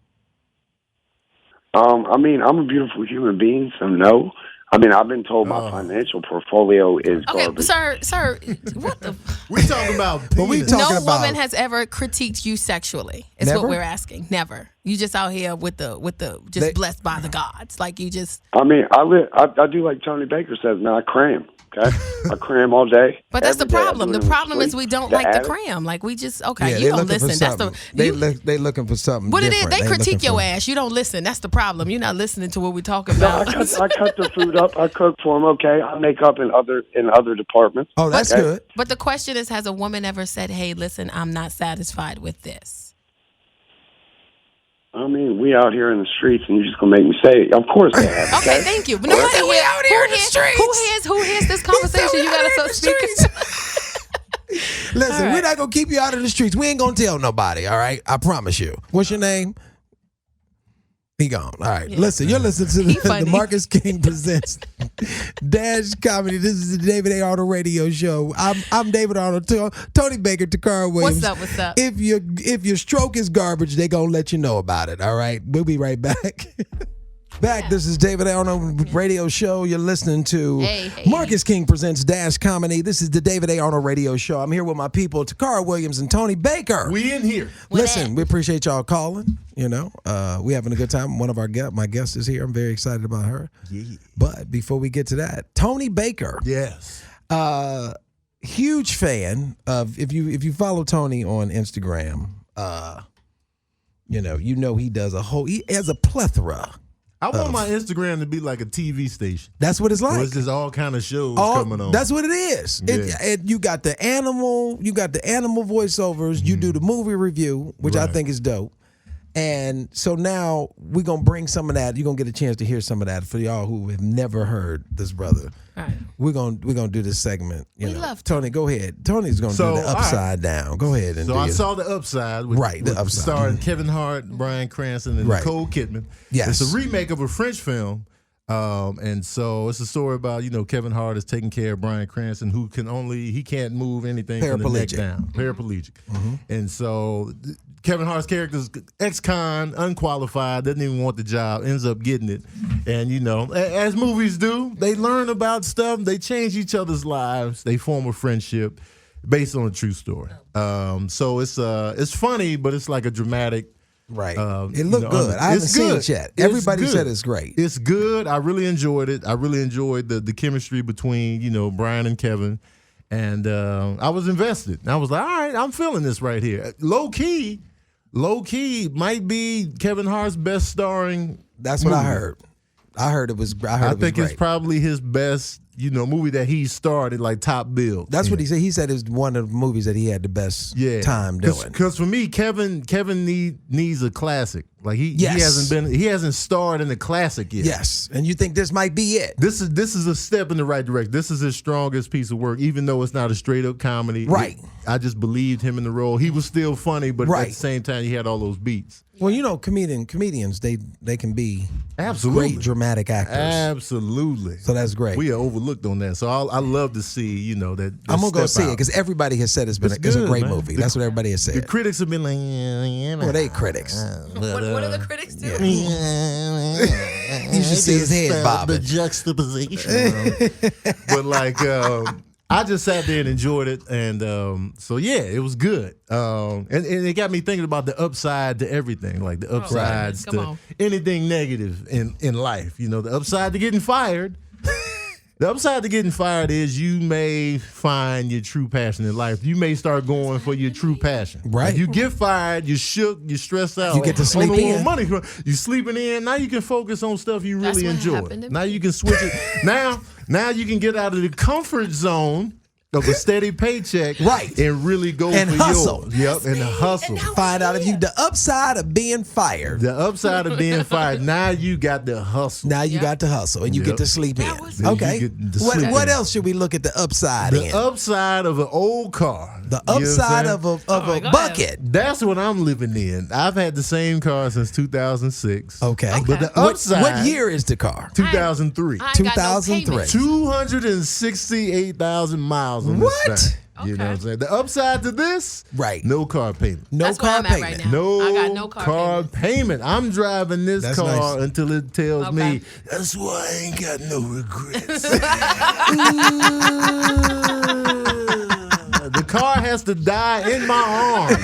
I'm a beautiful human being, so no. I mean, I've been told my financial portfolio is garbage. Sir, what the? We talking about penis. No woman has ever critiqued you sexually. Is Never? what we're asking. Never. You just out here with the just blessed by the gods. Like you just. I mean, I do like Tony Baker says, man, I cram. Okay, I cram all day. But that's the every day. problem. The problem is we don't like the cram. Like we just you don't listen. That's the they looking for something. What different. it is? They critique your ass. You don't listen. That's the problem. You're not listening to what we're talking about. I cut the food up. I cook for them. Okay, I make up in other departments. Oh, that's good. But the question is, has a woman ever said, "Hey, listen, I'm not satisfied with this"? I mean, we out here in the streets, and you're just gonna make me say it. Of course they have. Okay, thank you. But nobody we out here in the streets. Who hears this conversation? You got to speak. Listen, we're not gonna keep you out of the streets. We ain't gonna tell nobody. All right, I promise you. What's your name? He gone. All right. Yeah. Listen, you're listening to the Marcus King Presents Dash Comedy. This is the David A. Arnold Radio Show. I'm David Arnold. Tony Baker, Tacarra Williams. What's up? If your stroke is garbage, they gonna let you know about it. All right. We'll be right back. This is David A. Arnold Radio Show. You're listening to Marcus King Presents Dash Comedy. This is the David A. Arnold Radio Show. I'm here with my people, Tacarra Williams and Tony Baker. We in here. Listen, we appreciate y'all calling. You know, we having a good time. One of my guests is here. I'm very excited about her. Yeah. But before we get to that, Tony Baker. Yes. Huge fan of if you follow Tony on Instagram, you know he does he has a plethora. I want my Instagram to be like a TV station. That's what it's like. It's just all kind of shows coming on. That's what it is. Yeah. You got the animal voiceovers. You do the movie review, which I think is dope. And so now we're going to bring some of that. You're going to get a chance to hear some of that for y'all who have never heard this brother. All right. We're going to do this segment. We love Tony. Go ahead. Tony's going to do the upside down. Go ahead. And I saw the upside. The upside. Starring Kevin Hart, Bryan Cranston, and Nicole Kidman. Yes. It's a remake of a French film. And so it's a story about, Kevin Hart is taking care of Bryan Cranston, who he can't move anything from the neck down. Paraplegic. Mm-hmm. And so Kevin Hart's character is ex-con, unqualified, doesn't even want the job, ends up getting it. And, as movies do, they learn about stuff, they change each other's lives, they form a friendship based on a true story. So it's funny, but it's like a dramatic. Right. It looked good. I haven't seen it yet. Everybody said it's great. It's good. I really enjoyed it. I really enjoyed the chemistry between, Bryan and Kevin. And I was invested. I was like, all right, I'm feeling this right here. Low key might be Kevin Hart's best starring. That's what movie. I heard. I think it's probably his best, movie that he started, like top bill. That's what he said. He said it's one of the movies that he had the best time doing. Because for me, Kevin needs a classic. Like he hasn't starred in a classic yet. Yes, and you think this might be it? This is a step in the right direction. This is his strongest piece of work, even though it's not a straight up comedy. Right. I just believed him in the role. He was still funny, but at the same time, he had all those beats. Well, comedians they can be absolutely great dramatic actors. Absolutely. So that's great. We are overlooked on that. So I love to see that. I'm gonna go see it because everybody has said it's a great movie. That's what everybody has said. The critics have been like, well, they critics. What do the critics do? You should see his head bobbing. The juxtaposition. But I just sat there and enjoyed it, and it was good. And it got me thinking about the upside to everything, like the upsides to anything negative in life. The upside to getting fired. The upside to getting fired is you may find your true passion in life. You may start going for your true passion. Right. Like you get fired, you're shook, you're stressed out. You get to sleep in. Money. You sleeping in. Now you can focus on stuff you really enjoy. Now you can switch it. Now you can get out of the comfort zone of a steady paycheck, right, and really go and for hustle. Yours. Yep, and hustle. Find out if you the upside of being fired. The upside of being fired. Now you got the hustle. Now you got to hustle, and you get to sleep in. Okay. What else should we look at the upside in? The upside of an old car. The upside of a bucket. That's what I'm living in. I've had the same car since 2006. Okay. But the upside. What year is the car? 2003. 2003. 268,000 miles. What? You know what I'm saying? The upside to this, right? No car payment. No That's car where I'm at payment. right now. No, I got no car payment. I'm driving this That's car nice. until it tells Okay. me, that's why I ain't got no regrets. The car has to die in my arms.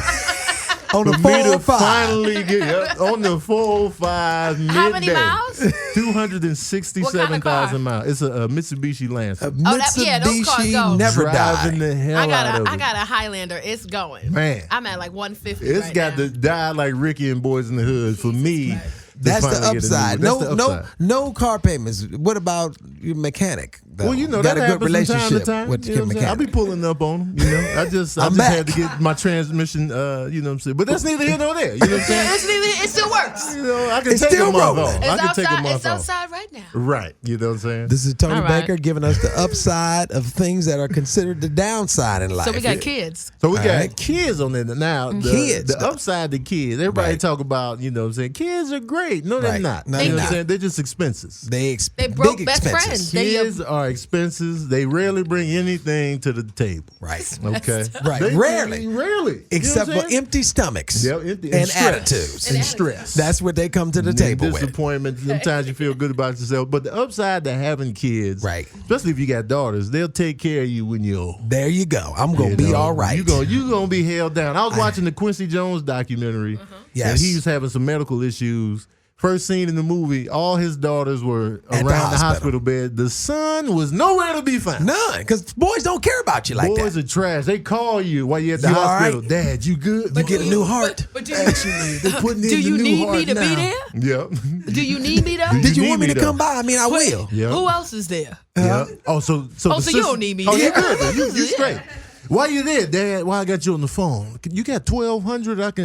On the For me to 405. finally get on the 405 midday. How many miles? 267,000 miles. It's a Mitsubishi Lancer. A yeah, those cars Mitsubishi go. never Driving die. the hell out of I it. got a Highlander. It's going. Man. I'm at like 150 It's right got now. to die like Ricky and Boys in the Hood for me. That's the finally get a new upside. one. That's the upside. No car payments. What about your mechanic? Though? Well, you know, got that a good happens from time to relationship time. with You your know what I'm saying? I'll mechanic. be pulling up on them. You know, I just I'm had back. to get my transmission. You know what I'm saying? But that's neither here nor there. You know what I'm saying? It still works. You know, I can It's take still a month rolling. off. It's I can take a outside. month It's off. outside right now. Right. You know what I'm saying? This is Tony All right. Baker giving us the upside of things that are considered the downside in life. So we got kids. So we got right. kids on there now. Kids, The though. upside to kids. Everybody Right. talk about, you know what I'm saying? Kids are great. No, they're Right. not. No, you know they're what I'm not. saying? They're just expenses. They broke big best expenses. friends. They, Kids are expenses. They rarely bring anything to the table. Right. Okay. Right. They- Rarely. Rarely. Except you know for what I'm saying? empty stomachs Yep, empty- and stress. attitudes. And stress. That's what they come to the And table with. disappointment. Sometimes you feel good about yourself. But the upside to having kids, Right. especially if you got daughters, they'll take care of you when you're old. There you go. I'm going to be all right. You gonna be held down. I was watching the Quincy Jones documentary. Yes. And he was having some medical issues. First scene in the movie, all his daughters were At around the the hospital. hospital bed. The son was nowhere to be found. None, because boys don't care about you like Boys that. are trash. They call you while you're at the You all hospital. right? Dad, you good? You get a new heart. But do you, Actually, they're putting in do the you new need heart me to now. be there? Yep. Do you need me though? Did you need want me me to though? come by? I mean, I will. Yep. Who else is there? Yeah. Oh, so So the you sister- don't need me Oh, there. you good? Then. You Yeah. straight. Why you there, Dad? Why I got you on the phone? You got 1,200 I can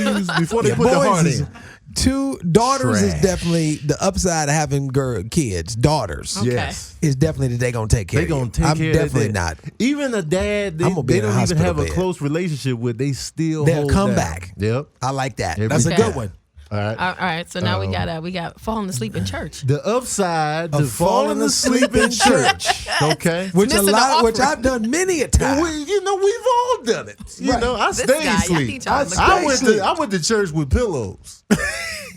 use before they Yeah, put the boys heart is- in. Two daughters is Trash. definitely the upside of having kids. Daughters Okay. Yes. is definitely that they gonna take care. They of you. gonna take I'm care definitely of that. not. Even a dad, I'm gonna be they in a don't even hospital have a bed. close relationship with. They still They'll hold come down. back. Yep. I like that. Every That's a time. good one. All right. All right. So now we got falling asleep in church. The upside to Of falling asleep in church. Okay. Which Missing the which offering. I've done many a time. We've all done it. You Right. know, I This stayed guy, I asleep. think y'all look I crazy. went to church with pillows.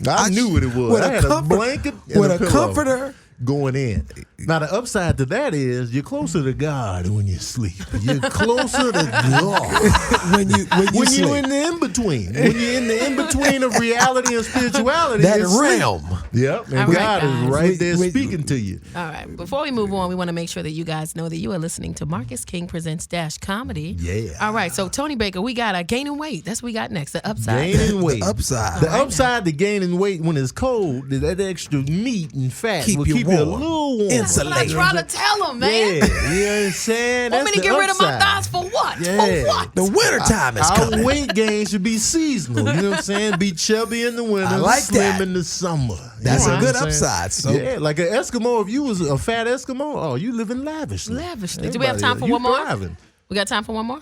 I knew what it was. With I a had comfort- a blanket and with a a pillow comforter. going in. Now the upside to that is you're closer to God when you sleep. You're closer to God when you when sleep. you're in the in between. When you're in the in between of reality and spirituality. that it's sleep. realm. Yep, and All right, God is guys. right there We- speaking to you. All right. Before we move on, we want to make sure that you guys know that you are listening to Marcus King Presents Dash Comedy. Yeah. All right. So Tony Baker, we got gaining weight. That's what we got next. The upside. Gaining weight. upside. The upside to gaining weight when it's cold, that extra meat and fat Keep will you keep you a warm. little warm. That's what I try to tell him, man. Yeah, you know what I'm saying? Want me That's to the get rid of my upside. thighs for what? Yeah. For what? The wintertime is Our coming. weight gain should be seasonal. You know what I'm saying? Be chubby in the winter, I like slim that. in the summer. That's You a know good what I'm saying? upside. So Yeah, like an Eskimo. If you was a fat Eskimo, oh, you living lavishly. Lavishly. Do we have Everybody time else, for you one more? thriving. We got time for one more?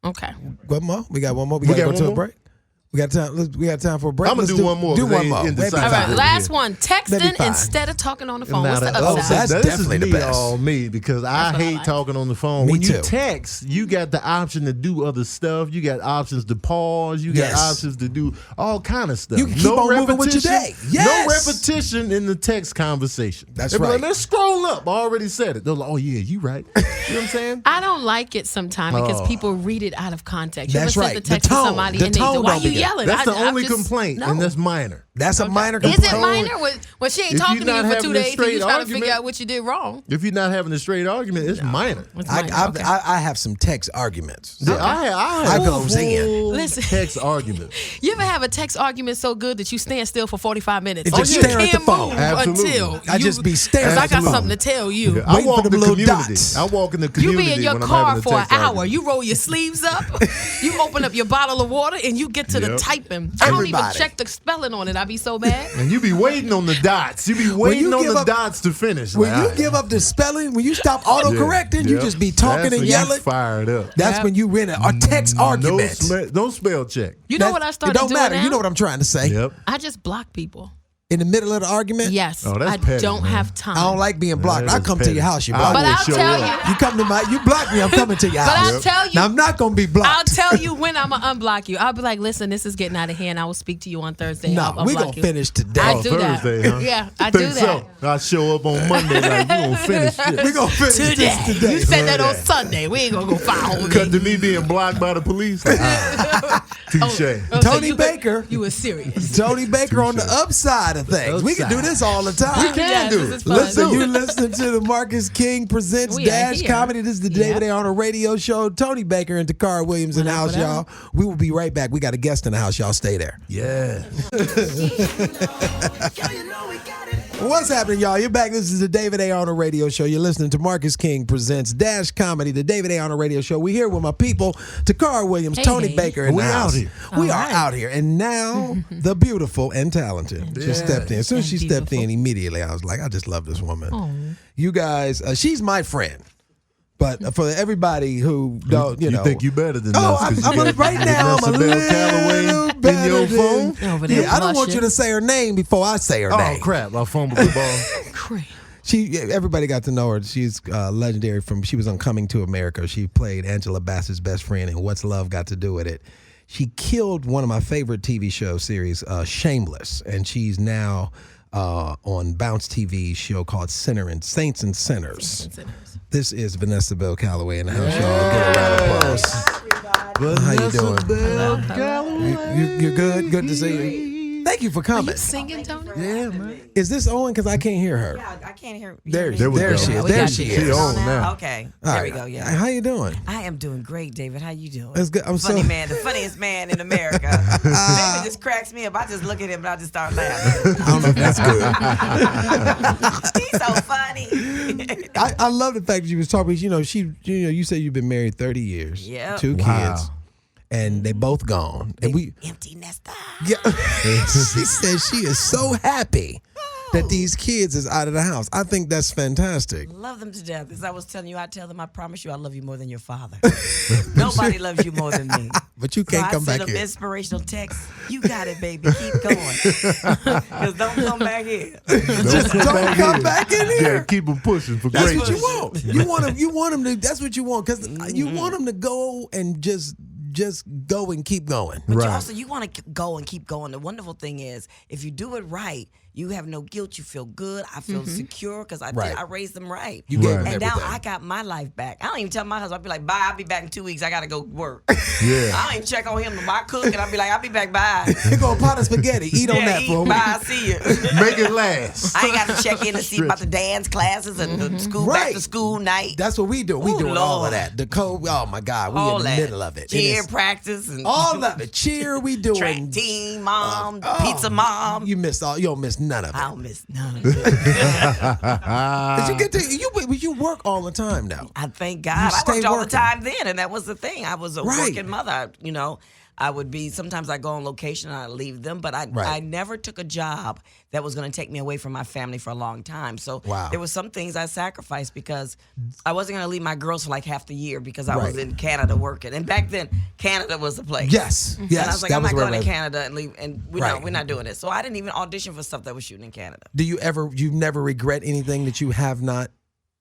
Okay. one more. We got one more. We We got to got go to one a more? break. We got time. We got time for a break. I'ma Let's do one more, Do 'cause one they more. indecisive. Maybe All right. five. Last one. That'd be Texting fine. instead of talking on the phone. Now, What's the the upside? That's this definitely is the me, best. all me, because I what I hate like. talking on the phone. Me When you too. text, you got the option to do other stuff. You got options to pause. You got Yes. options to do all kind of stuff. You can keep on moving with your day. Yes. No repetition in the text conversation. That's They be like, right. let's scroll up. I already said it. They're like, oh yeah, you right. You know what I'm saying? I don't like it sometimes because Oh. people read it out of context. You That's ever right. sent The the text tone. to somebody The and they say, tone why don't you be good. yelling? That's the I'm only just- complaint, no. and that's minor. That's a minor Is complaint. it minor when she ain't If talking you're to you not for having 2 a days and you straight trying to figure argument- out what you did wrong? If you're not having a straight argument, it's minor. It's minor. Okay. I have some text arguments. Yeah, I goes in. full Listen. text argument. You ever have a text argument so good that you stand still for 45 minutes? It's and just you stare at can't the phone. move Absolutely. until I just be staring Because I at the got phone. something to tell you. I Waiting walk for the them little community. dots. I walk in the You community be in your when I'm car having a for an text hour. argument. You roll your sleeves up. You open up your bottle of water and you get to the Yep. typing. I don't even Everybody. check the spelling on it. I be so mad. And you be waiting on the dots. You be waiting you on give the up- dots to finish. When Like, you all right. give up the spelling, when you stop auto-correcting, you Yep. just be talking That's and when yelling. You fired up. That's Yep. when you win a text argument. No spell check. You know what I started It don't doing matter. now? You know what I'm trying to say. Yep. I just block people. in the middle of the argument. Yes. Oh, that's I petty, don't man. have time. I don't like being blocked. That I is come to petty. your house, you I block But me. I'll show tell up. you. You come to you block me, I'm coming to your But house. I'll tell you. Now, I'm not going to be blocked. I'll tell you when I'm going to unblock you. I'll be like, listen, this is getting out of hand. I will speak to you on Thursday. No, I'll we're unblock going to you. finish today. I do Thursday, that. huh? Yeah, I do Think that. so. I show up on Monday like, you gonna finish this. We're going to finish Today. this today. You said that on Sunday. We ain't going to go file Cut to me being blocked by the police. Like, touche. Oh, Tony you- Baker. You were serious. Tony Baker on the upside of things. We can do this all the time. We can do it. it. Fun. Listen, you listen to the Marcus King Presents We are Dash here. Comedy. This is the David A. Arnold radio show. Tony Baker and Tacarra Williams in the house, Whatever. y'all. We will be right back. We got a guest in the house. Y'all stay there. Yeah. What's happening, y'all? You're back. This is the David A. Arnold radio show. You're listening to Marcus King Presents Dash Comedy, the David A. Arnold radio show. We're here with my people, Tacarra Williams, Hey, Tony hey. Baker in We the out house. here. We All are right. out here. And now, the beautiful and talented just stepped in. As soon as she And stepped in, beautiful. immediately I was like, I just love this woman. Oh. You guys, she's my friend. But for everybody who don't, you know. think you better than Oh, us? 'Cause I'm you a, got right now, I'm a Vanessa Calloway little better in your than- phone. Over there Yeah, I don't want blushing. you to say her name before I say her Oh name. crap! I fumbled the ball. Great. Everybody got to know her. She's legendary she was on Coming to America. She played Angela Bassett's best friend in What's Love Got to Do with It. She killed one of my favorite TV show series, Shameless, and she's now on Bounce TV show called Saints and Sinners. This is Vanessa Bell Calloway in the house, y'all. Give her a round of applause. How you doing? You're good? Good to see you. Thank you for Are coming. you singing, Tony? Yeah, man. Is this on? Because I can't hear her. Yeah, I can't hear. There we she go. is. We There got she you. She is. on now. Okay, All there right. we go. Yeah, How you doing? I am doing great, David. How you doing? That's good. I'm Funny so man, the funniest man in America. David just cracks me up. I just look at him and I just start laughing. I don't know if that's good. He's so funny. I love the fact that you was talking. You said you've been married 30 years. Yep. 2 Wow. kids, and they both gone. And we, Empty nester. yeah. She said she is so happy that these kids is out of the house. I think that's fantastic. Love them to death. As I was telling you, I tell them, I promise you, I love you more than your father. Nobody loves you more than me. But you can't so come I back send them here. inspirational texts. You got it, baby. Keep going. Because don't come back here. Don't come back in here. Yeah, keep them pushing for That's greatness. what you want. You want them to. That's what you want because you want them to go and just go and keep going. But Right. you want to go and keep going. The wonderful thing is, if you do it right, you have no guilt. You feel good. I feel secure because Right. I raised them right. You gave them And now everything. I got my life back. I don't even tell my husband. I'll be like, bye. I'll be back in 2 weeks. I got to go work. Yeah. I don't even check on him. I cook and I'll be like, I'll be back. Bye. Here go a pot of spaghetti. Eat on that eat, for a week. bye. See you. Make it last. I ain't got to check in to see about the dance classes and the school back Right. to school night. That's what we do. We Ooh, doing all of Lord. that. The code. Oh my God, we all in the that. middle of it. It Cheer is- practice and all of it. Cheer, we doing. track team, mom, pizza mom. You don't miss none of it. I don't miss none of it. Did you get to you work all the time now? I thank God. You I stay worked all the working. time then, and that was the thing. I was a Right. working mother. I would be, sometimes I go on location and I leave them, but I Right. never took a job that was going to take me away from my family for a long time. So Wow. there were some things I sacrificed because I wasn't going to leave my girls for like half the year because I was Right. in Canada working. And back then, Canada was the place. Yes, yes. And I was like, that I'm was not where going to I- Canada and leave, and Right. we're not doing it. So I didn't even audition for stuff that was shooting in Canada. Do you never regret anything that you have not?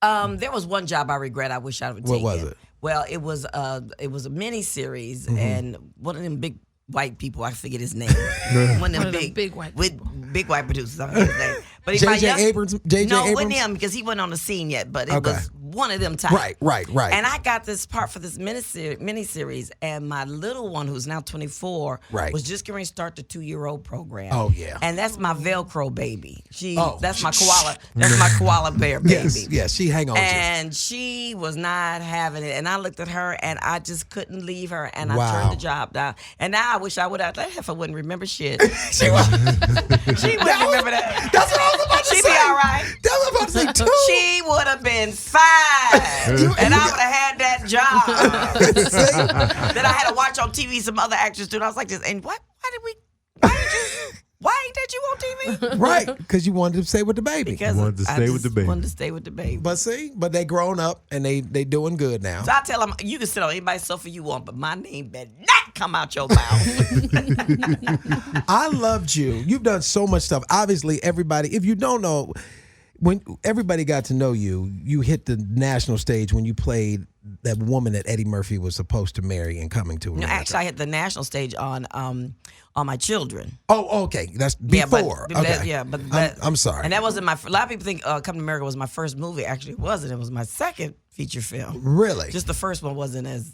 There was one job I regret. I wish I would What take was it. it? Well, it was a mini series, Mm-hmm. and one of them big white people, I forget his name. One of them big white with big white producers. I forget his name. But J.J. Abrams. J.J. No, it Abrams. wasn't him because he wasn't on the scene yet. But it Okay. was one of them type. Right. And I got this part for this miniseries, and my little one, who's now 24, Right. was just going to start the 2-year-old program. Oh, yeah. And that's my Velcro baby. Oh. That's my koala. That's my koala bear baby. Yes. She hang on to you. And she was not having it. And I looked at her and I just couldn't leave her. And I Wow. turned the job down. And now I wish I would have. That heifer wouldn't remember shit. She wouldn't remember that. That's what I was about to She'd say. be all right. That's what I was about to say too. She would have been fine. And I would have had that job. Then I had to watch on TV some other actors do. And I was like this. And why did you? Why ain't that you on TV? Right, because you wanted to stay with the baby. Because wanted to stay with the baby. Wanted to stay with the baby. But they grown up and they doing good now. So I tell them, you can sit on anybody's sofa you want, but my name better not come out your mouth. I loved you. You've done so much stuff. Obviously, everybody, if you don't know, when everybody got to know you, you hit the national stage when you played that woman that Eddie Murphy was supposed to marry in Coming to America. No, actually, I hit the national stage on My Children. Oh, okay. That's before. I'm sorry. And that wasn't my. A lot of people think Coming to America was my first movie. Actually, it wasn't. It was my second feature film. Really? Just the first one wasn't as.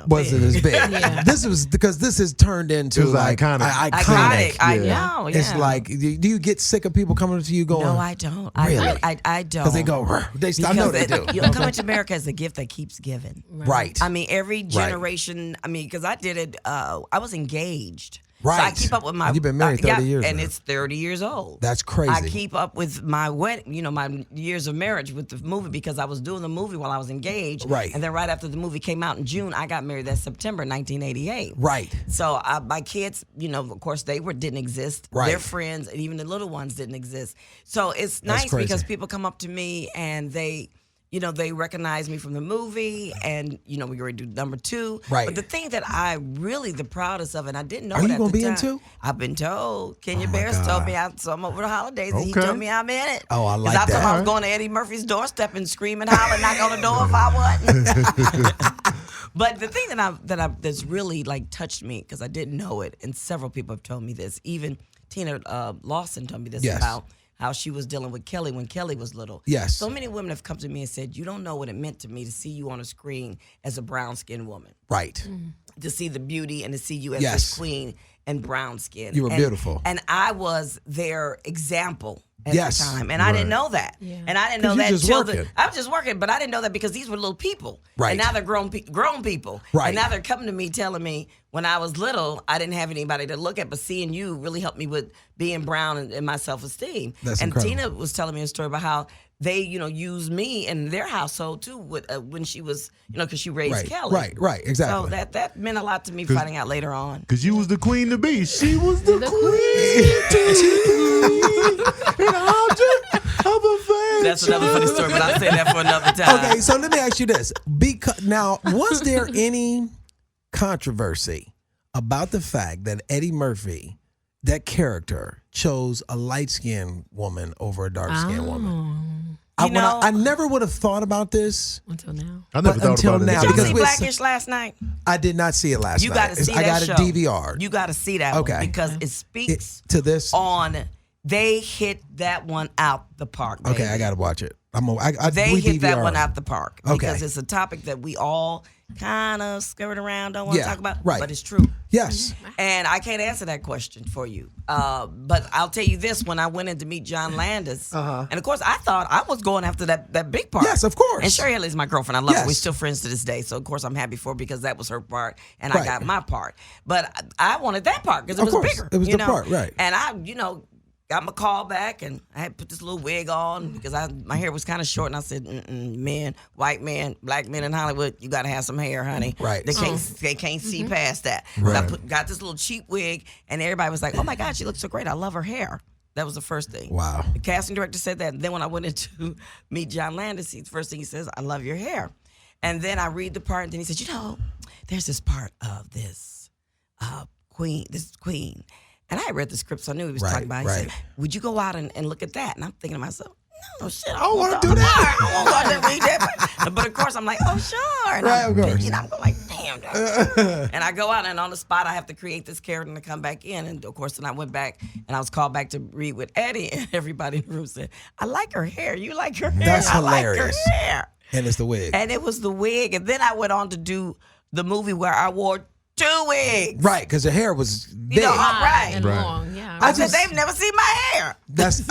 Wasn't as big. Yeah. This was because this has turned into like iconic. I know. Yeah. It's like, do you get sick of people coming to you going? No, I don't. Really? I don't. Because they go. I know they do. Coming to America is a gift that keeps giving. Right. I mean, every generation. I mean, because I did it. I was engaged. Right. So I keep up with my. You've been married 30 years and now. it's 30 years old. That's crazy. I keep up with my wedding, my years of marriage with the movie because I was doing the movie while I was engaged. Right. And then right after the movie came out in June, I got married that September 1988. Right. So my kids, of course, didn't exist. Right. Their friends and even the little ones didn't exist. So it's nice crazy. because people come up to me and they recognize me from the movie, and we already do number 2. Right. But the thing that I really the proudest of, and I didn't know Are it you at gonna the be time. in 2? I've been told. Kenya my Barris God. told me so I'm over the holidays, and he Okay. told me I'm in it. Oh, I like 'Cause I told him I was that. going to Eddie Murphy's doorstep and screaming, hollering, knock on the door if I wasn't. But the thing that's really like touched me because I didn't know it, and several people have told me this. Even Tina Lawson told me this Yes. about how she was dealing with Kelly when Kelly was little. Yes. So many women have come to me and said, you don't know what it meant to me to see you on a screen as a brown-skinned woman. Right. To see the beauty and to see you as Yes. this queen and brown skin. You were beautiful. And I was their example at Yes. the time. And I didn't know that. Yeah. And I didn't 'Cause know you're that just till working. I was just working, but I didn't know that because these were little people. Right. And now they're grown people. Right. And now they're coming to me telling me when I was little, I didn't have anybody to look at, but seeing you really helped me with being brown and my self-esteem. That's and incredible. Tina was telling me a story about how they, used me in their household too with, when she was, because she raised Right. Kelly. Right. Exactly. So that meant a lot to me finding out later on. Because you was the queen to be. She was the queen to be. An object of affection. That's another funny story, but I'll say that for another time. Okay, so let me ask you this. Now, was there any controversy about the fact that Eddie Murphy, that character, chose a light-skinned woman over a dark-skinned woman? I never would have thought about this Until now. I never thought until about it. now, Did because you see Blackish last night? I did not see it last You night. got to see that I got show. a DVR. You got to see that Okay. one because it speaks to this. on. They hit that one out the park. Baby. Okay, I got to watch it. They we hit that DVR. one out the park Okay. because it's a topic that we all kind of skirt around, don't want to talk about, right. but it's true. Yes. And I can't answer that question for you. But I'll tell you this: when I went in to meet John Landis, and of course I thought I was going after that big part. Yes, of course. And Sherry Haley's my girlfriend. I love her. Yes. We're still friends to this day. So of course I'm happy for her because that was her part, and Right. I got my part. But I wanted that part because it Of was course. bigger. It was you the know? part, right. And I, got my call back, and I had put this little wig on because my hair was kind of short, and I said, men, white men, black men in Hollywood, you got to have some hair, honey. Right. They can't see past that. Right. So I got this little cheap wig, and everybody was like, oh my God, she looks so great. I love her hair. That was the first thing. Wow. The casting director said that. And then when I went in to meet John Landis, the first thing he says, I love your hair. And then I read the part, and then he said, there's this part of this queen. And I had read the script, so I knew he was talking about it. He said, would you go out and look at that? And I'm thinking to myself, no, shit, I don't want to do that. I don't want to read that. But of course, I'm like, oh, sure. And Right, of course. I'm going like, damn. And I go out, and on the spot, I have to create this character and to come back in. And of course, then I went back, and I was called back to read with Eddie, and everybody in the room said, I like her hair. You like her hair? That's I hilarious. like her hair. And it's the wig. And it was the wig. And then I went on to do the movie where I wore 2 wigs. Right, because the hair was big. Right. And Right. long, yeah. I said, they've never seen my hair. What's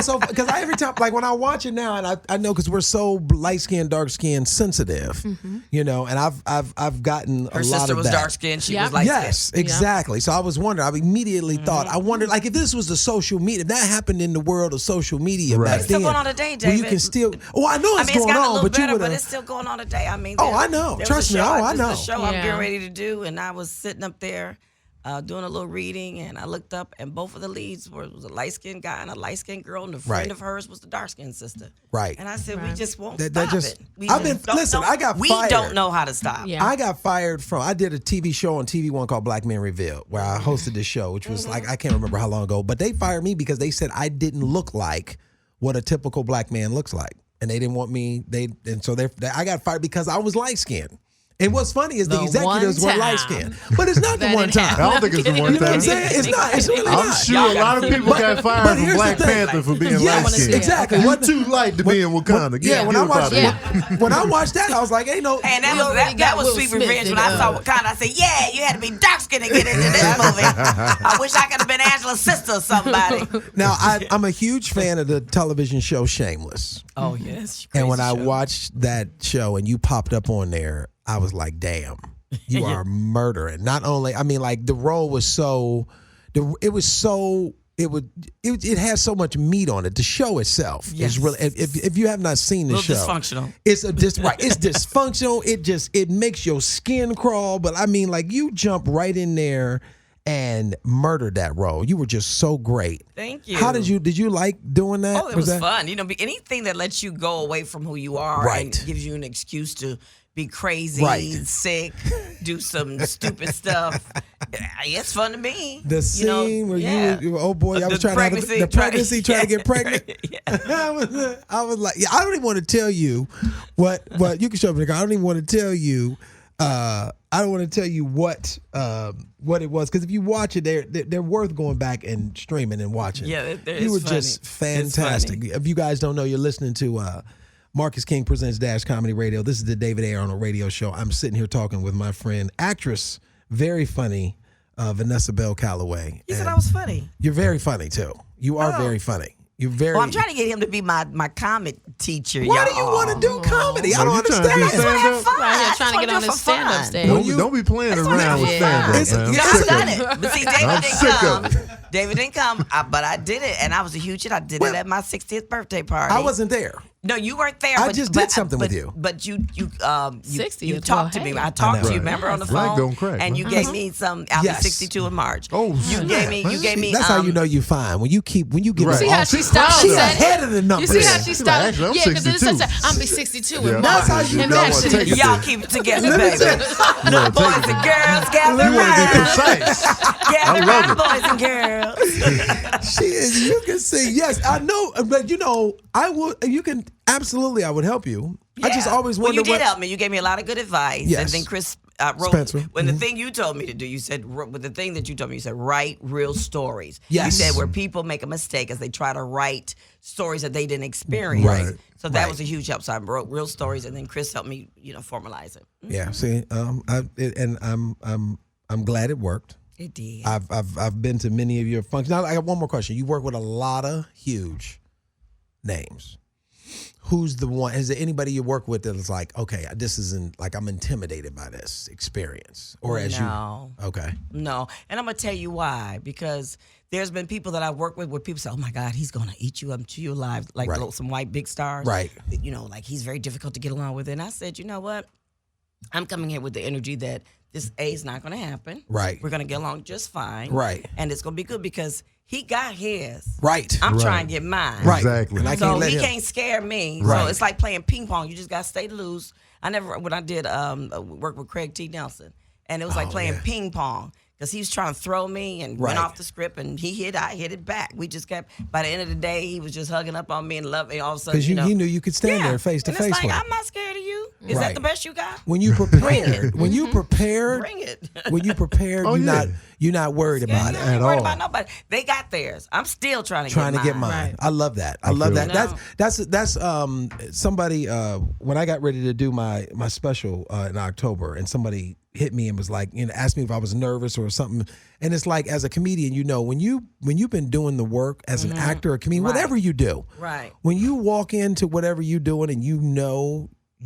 so, because every time, like when I watch it now, and I know because we're so light skinned, dark skinned, sensitive, and I've gotten a lot of that. Her sister was dark skinned. She was light skinned. Yes, exactly. So I was wondering. I immediately thought. I wondered, like, if this was the social media, if that happened in the world of social media back It's still then, going on today, where you David. can still. Oh, I know it's it's going gotten a on, little but you better, would but have. it's still going on today. I mean, Oh, I know. there Trust was a me. show I know. The show I'm Yeah. getting ready to do, and I was sitting up there doing a little reading, and I looked up, and both of the leads was a light-skinned guy and a light-skinned girl, and the friend of hers was the dark-skinned sister. Right. And I said, we just won't That stop just- it. We I've just been- listen, I got we fired. don't know how to stop. Yeah. I got fired from. I did a TV show on TV One called Black Men Revealed, where I hosted this show, which was like I can't remember how long ago, but they fired me because they said I didn't look like what a typical black man looks like, and they didn't want me. I got fired because I was light skinned. And what's funny is the executives were light skinned, but it's not the one time. I don't think it's the one You know what time. I'm saying? It's not. It's really I'm not. sure a lot of people got fired but from here's Black the thing. Panther for being Yes, light skinned. exactly. You're too light to be in Wakanda. Yeah, when I watched it. when I watched that, I was like, ain't no. And We already that got was Will sweet Smith revenge. in, When I saw Wakanda, I said, yeah, you had to be dark skinned to get into this movie. I wish I could have been Angela's sister or somebody. Now I'm a huge fan of the television show Shameless. Oh, yes. And when I watched that show and you popped up on there, I was like, damn, you are murdering. Not only, I mean, like the role was so, it has so much meat on it. The show itself is really, if you have not seen the show, dysfunctional. It's it's dysfunctional. It makes your skin crawl. But I mean, like you jump right in there and murdered that role. You were just so great. Thank you. How did you like doing that? Oh, it was that fun. You know, anything that lets you go away from who you are and gives you an excuse to be crazy, sick, do some stupid stuff. It's fun to me. The scene where you oh boy, I was trying to have the pregnancy, trying to get pregnant. I was like, I don't even want to tell you what you can show me. I don't even want to tell you. I don't want to tell you what it was, because if you watch it, they're worth going back and streaming and watching. Yeah, you were just fantastic. If you guys don't know, you're listening to Marcus King Presents Dash Comedy Radio. This is the David A. Arnold Radio Show. I'm sitting here talking with my friend, actress, very funny, Vanessa Bell Calloway. You said I was funny. You're very funny too. You are very funny. You're very. Well, I'm trying to get him to be my comic teacher. Why do you want to do comedy? I don't understand. I just want to have fun. Right here, trying to get on his stand-up stage. Don't be playing around with stand-up, man. I've done it. But see, I'm sick of it. David didn't come, but I did it, and I was a huge hit. I did it at my 60th birthday party. I wasn't there. No, you weren't there. I just did something with you. But you 60th, talked to me. I talked to you. Remember on the phone? Don't crack, and you gave me some. I'll be 62 in March. Oh, you gave me. That's how you know you fine. When you get. See how she stopped? She's ahead of the number. You see how she stopped? Actually, I'm Yeah, because it's 62. such a. I'm be 62 in Yeah. March. That's how you know Imagine. take it Y'all there. keep it together, baby. The boys and girls gather You want to be round. precise. Gather I love round, it. boys and girls. She is. You can sing. Yes, I know. But I would. You can absolutely. I would help you. I just always Well, wondered. you did help me. You gave me a lot of good advice. Yes. And then Chris wrote. Spencer. When the thing you told me to do, you said, the thing that you told me, you said, write real stories. Yes. You said where people make a mistake as they try to write stories that they didn't experience. Right. So that was a huge help. So I wrote real stories, and then Chris helped me, formalize it. Yeah. See. I'm glad it worked. It did. I've been to many of your functions. Now I got one more question. You work with a lot of huge names. Who's the one? Is there anybody you work with that is like, okay, this isn't like I'm intimidated by this experience, or as No. you? Okay. No, and I'm gonna tell you why. Because there's been people that I work with where people say, "Oh my God, he's gonna eat you up to you alive," like some white big stars. Right. Like he's very difficult to get along with. And I said, you know what? I'm coming here with the energy that this is not gonna happen. Right. We're gonna get along just fine. Right. And it's gonna be good because he got his. Right. I'm trying to get mine. Right. Exactly. And I So can't let he him. can't scare me. Right. So it's like playing ping pong. You just got to stay loose. When I did work with Craig T. Nelson, and it was like playing ping pong because he was trying to throw me and went off the script, and he hit, I hit it back. We just kept, by the end of the day, he was just hugging up on me and loving me all of a sudden. Because he knew you could stand there face to and face it's like, with him. I'm not scared of you. Is Right. that the best you got? When you prepared, when you prepared, Bring it. when you prepared, you're not worried about it I ain't at worried all. about nobody. They got theirs. I'm still trying to Get mine. Right. I love that. I love feel that. it. That's somebody when I got ready to do my special in October, and somebody hit me and was like, asked me if I was nervous or something. And it's like, as a comedian, when you've been doing the work as an actor or comedian, whatever you do, Right. when you walk into whatever you're doing and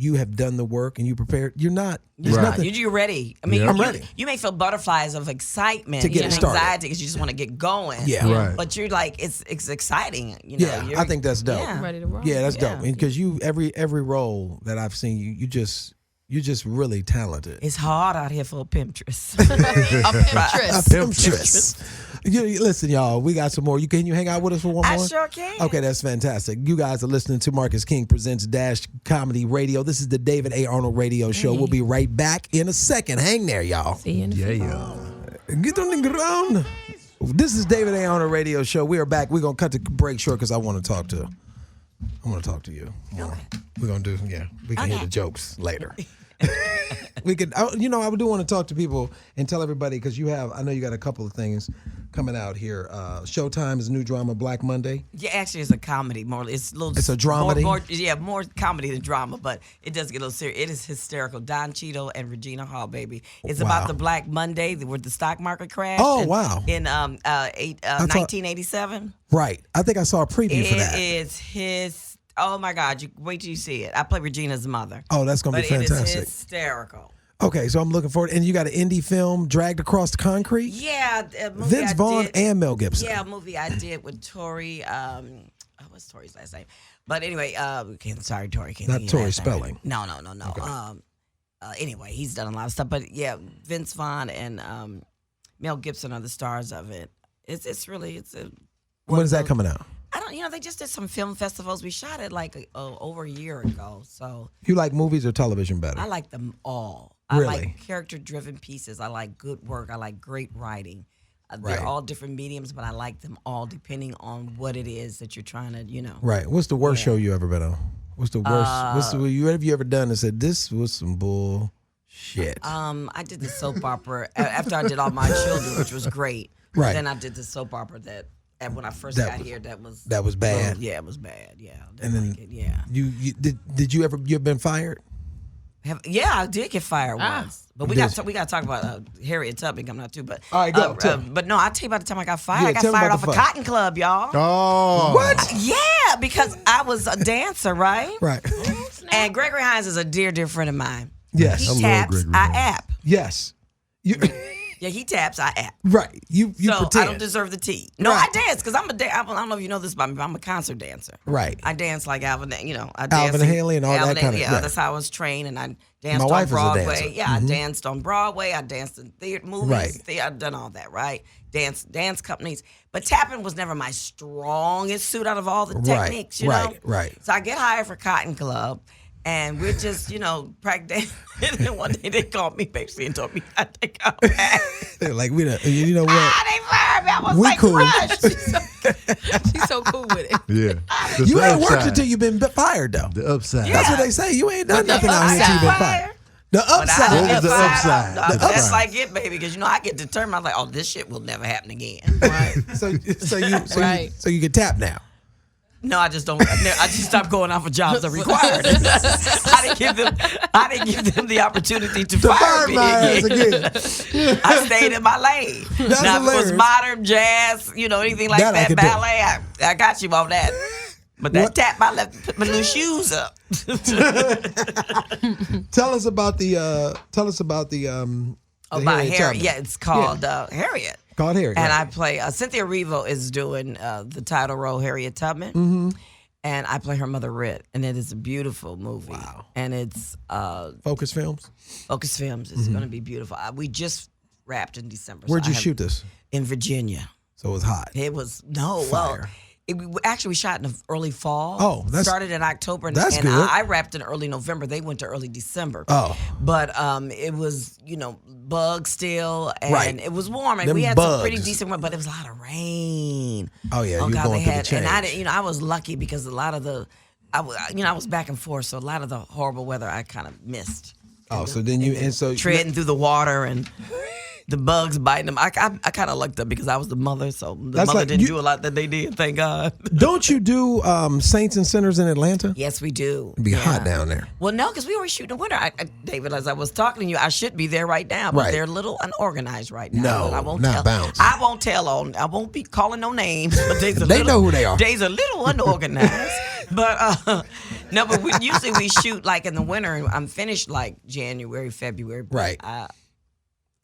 you have done the work and you prepared, you're not. There's Right. nothing. You're ready. I mean, I'm ready. You may feel butterflies of excitement To get and it started. anxiety because you just want to get going. Yeah. Right. But you're like, it's exciting. Yeah, I think that's dope. Yeah. Ready to roll. Yeah, that's dope. Because you every role that I've seen you just You're just really talented. It's hard out here for a pimptress. A pimptress. Pimptress. Listen, y'all, we got some more. Can you hang out with us for one more? I sure can. Okay, that's fantastic. You guys are listening to Marcus King Presents Dash Comedy Radio. This is the David A. Arnold Radio Show. We'll be right back in a second. Hang there, y'all. See you in Get on the ground. This is David A. Arnold Radio Show. We are back. We're going to cut the break short because I want to talk to you more. Okay. We're going to we can hear the jokes later. We could, I do want to talk to people and tell everybody, because I know you got a couple of things coming out here. Showtime is a new drama, Black Monday. Yeah, actually, it's a comedy. It's a dramedy? More comedy than drama, but it does get a little serious. It is hysterical. Don Cheadle and Regina Hall, baby. It's about the Black Monday where the stock market crashed. Oh, wow. In 1987. Right. I think I saw a preview for that. It is oh my God! Wait till you see it. I play Regina's mother. Oh, that's gonna be fantastic. It is hysterical. Okay, so I'm looking forward. And you got an indie film, Dragged Across the Concrete? Yeah, a movie Vince Vaughn and Mel Gibson. Yeah, a movie I did with Tori. What's Tori's last name? But anyway, sorry, Tori. Not Tori Spelling. No. Okay. Anyway, he's done a lot of stuff. But yeah, Vince Vaughn and Mel Gibson are the stars of it. It's really. When is that coming out? I don't. They just did some film festivals. We shot it like over a year ago. So you like movies or television better? I like them all. Really? I like character-driven pieces. I like good work. I like great writing. They're all different mediums, but I like them all depending on what it is that you're trying to, Right. What's the worst show you ever been on? What's the worst? What have you ever done and said this was some bull shit? I did the soap opera after I did All My Children, which was great. Right. Then I did the soap opera and when I first got here, that was bad. Yeah, it was bad. Yeah. And then yeah. You did you ever been fired? Yeah, I did get fired once, but we got to talk about Harriet Tubman coming out too. But all right, go. But no, I'll tell you about the time I got fired. Yeah, I got fired off a Cotton Club, y'all. Oh, what? Yeah, because I was a dancer, right? Right. And Gregory Hines is a dear friend of mine. Yes, he taps, I app. Yes. Yeah, he taps, I app. Right. You so pretend. I don't deserve the tea. No, right. I dance because I don't know if you know this about me, but I'm a concert dancer. Right. I dance like Alvin, I dance. Alvin Haley and all that kind of. Yeah, that's how I was trained, and I danced on Broadway. Yeah, I danced on Broadway. I danced in theater movies. Right. I've done all that. Right. Dance companies, but tapping was never my strongest suit out of all the techniques. You know. Right. So I get hired for Cotton Club. And we're just, practicing. And then one day they called me basically and told me I think I'm back. They're like, you know what? They fired me. I was like, cool. She's so cool with it. Yeah. You ain't worked until you've been fired, though. The upside. Yeah. That's what they say. You ain't done nothing out here until you've been fired. The upside. What was the upside? That's like it, baby, because I get determined. I'm like, oh, this shit will never happen again. Right. So you can tap now. No, I just don't. I just stopped going out for jobs that required it. I didn't give them the opportunity to fire me again. I stayed in my lane. That's now, hilarious. if it was modern jazz, anything like that ballet, I got you on that. But that tap, I left put my little shoes up. Tell us about the about Harriet. Yeah, it's called Harriet. Called Harriet. And I play, Cynthia Erivo is doing the title role, Harriet Tubman. Mm-hmm. And I play her mother, Rit. And it is a beautiful movie. Wow. And it's... Focus Films? Focus Films. It's going to be beautiful. We just wrapped in December. Where'd you shoot this? In Virginia. So it was hot. It was, no, fire. Well... we shot in the early fall. Oh, that's started in October, and good. I wrapped in early November. They went to early December. Oh, but it was bugs still, and it was warm, and Them we had bugs. some pretty decent weather, but it was a lot of rain. Oh yeah, oh you God, going they through had, the change. and I didn't, I was lucky because a lot of the, I was back and forth, so a lot of the horrible weather I kind of missed. Oh, so then you treading through the water and. The bugs biting them. I kind of lucked up because I was the mother, so the mother didn't do a lot that they did. Thank God. Don't you do Saints and Sinners in Atlanta? Yes, we do. It'd be hot down there. Well, no, because we always shoot in the winter. David, as I was talking to you, I should be there right now, but they're a little unorganized right now. No, I won't not tell. bounce. I won't tell on. I won't be calling no names. But they know who they are. They's a little unorganized. But no, but usually we shoot like in the winter, and I'm finished like January, February. Right.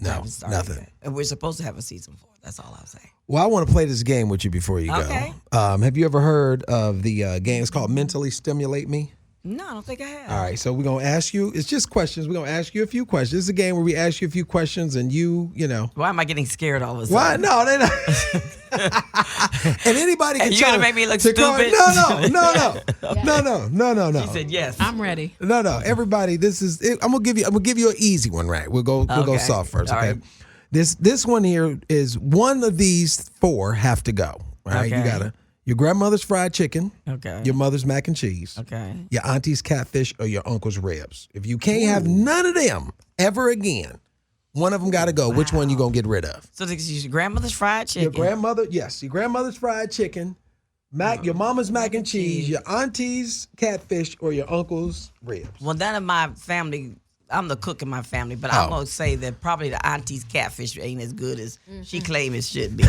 No, nothing. And we're supposed to have a season 4. That's all I'll say. Well, I want to play this game with you before you go. Okay. Have you ever heard of the game? It's called Mentally Stimulate Me. No, I don't think I have. All right, so we're going to ask you, it's just questions. We're going to ask you a few questions. It's a game where we ask you a few questions and you know. Why am I getting scared all of a Why? sudden? No, they're not. And anybody can And you're going to make me look stupid? No. She said yes. I'm ready. No. Everybody, this is it. I'm gonna give you an easy one, right? We'll go soft first, okay? Right. This one here is one of these 4 have to go. Right? Okay. You gotta your grandmother's fried chicken, Okay. your mother's mac and cheese, Okay. your auntie's catfish, or your uncle's ribs. If you can't have none of them ever again, one of them got to go. Wow. Which one you gonna get rid of? So this is your grandmother's fried chicken. Your grandmother's fried chicken, your mama's mac and cheese, your auntie's catfish, or your uncle's ribs. Well, none of my family. I'm the cook in my family, but I'm gonna say that probably the auntie's catfish ain't as good as she claims it should be.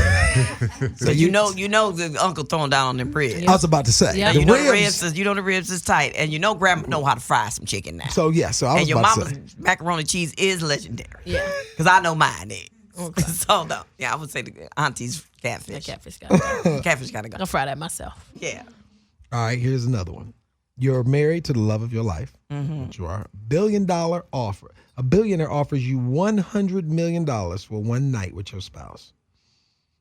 So you know the uncle throwing down on them ribs. I was about to say, and the ribs is tight, and you know grandma know how to fry some chicken now. So yeah, so I was and your about mama's to say. macaroni cheese is legendary. Yeah, because I know mine is. Okay. So no, yeah, I would say the auntie's catfish. The catfish gotta go. Catfish gotta go. I'll fry that myself. Yeah. All right, here's another one. You're married to the love of your life. Which you are. $1 billion offer. A billionaire offers you $100 million for one night with your spouse.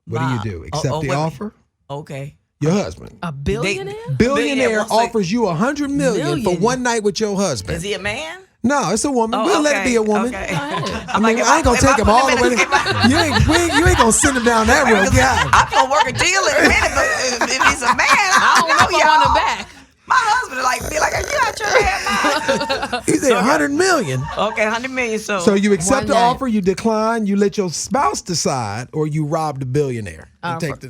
What do you do? Accept the offer? Okay. Your husband. A billionaire? Billionaire offers you $100 million for one night with your husband. Is he a man? No, it's a woman. We'll let it be a woman. Okay. I mean, I ain't gonna take him all the way. You ain't gonna send him down that road, guy. I'm gonna work a deal in a minute, but if he's a man, I don't know y'all. Back. My husband be like, are you out your head now? He said $100 million. Okay, $100 million. So you accept the offer, you decline, you let your spouse decide, or you rob the billionaire and take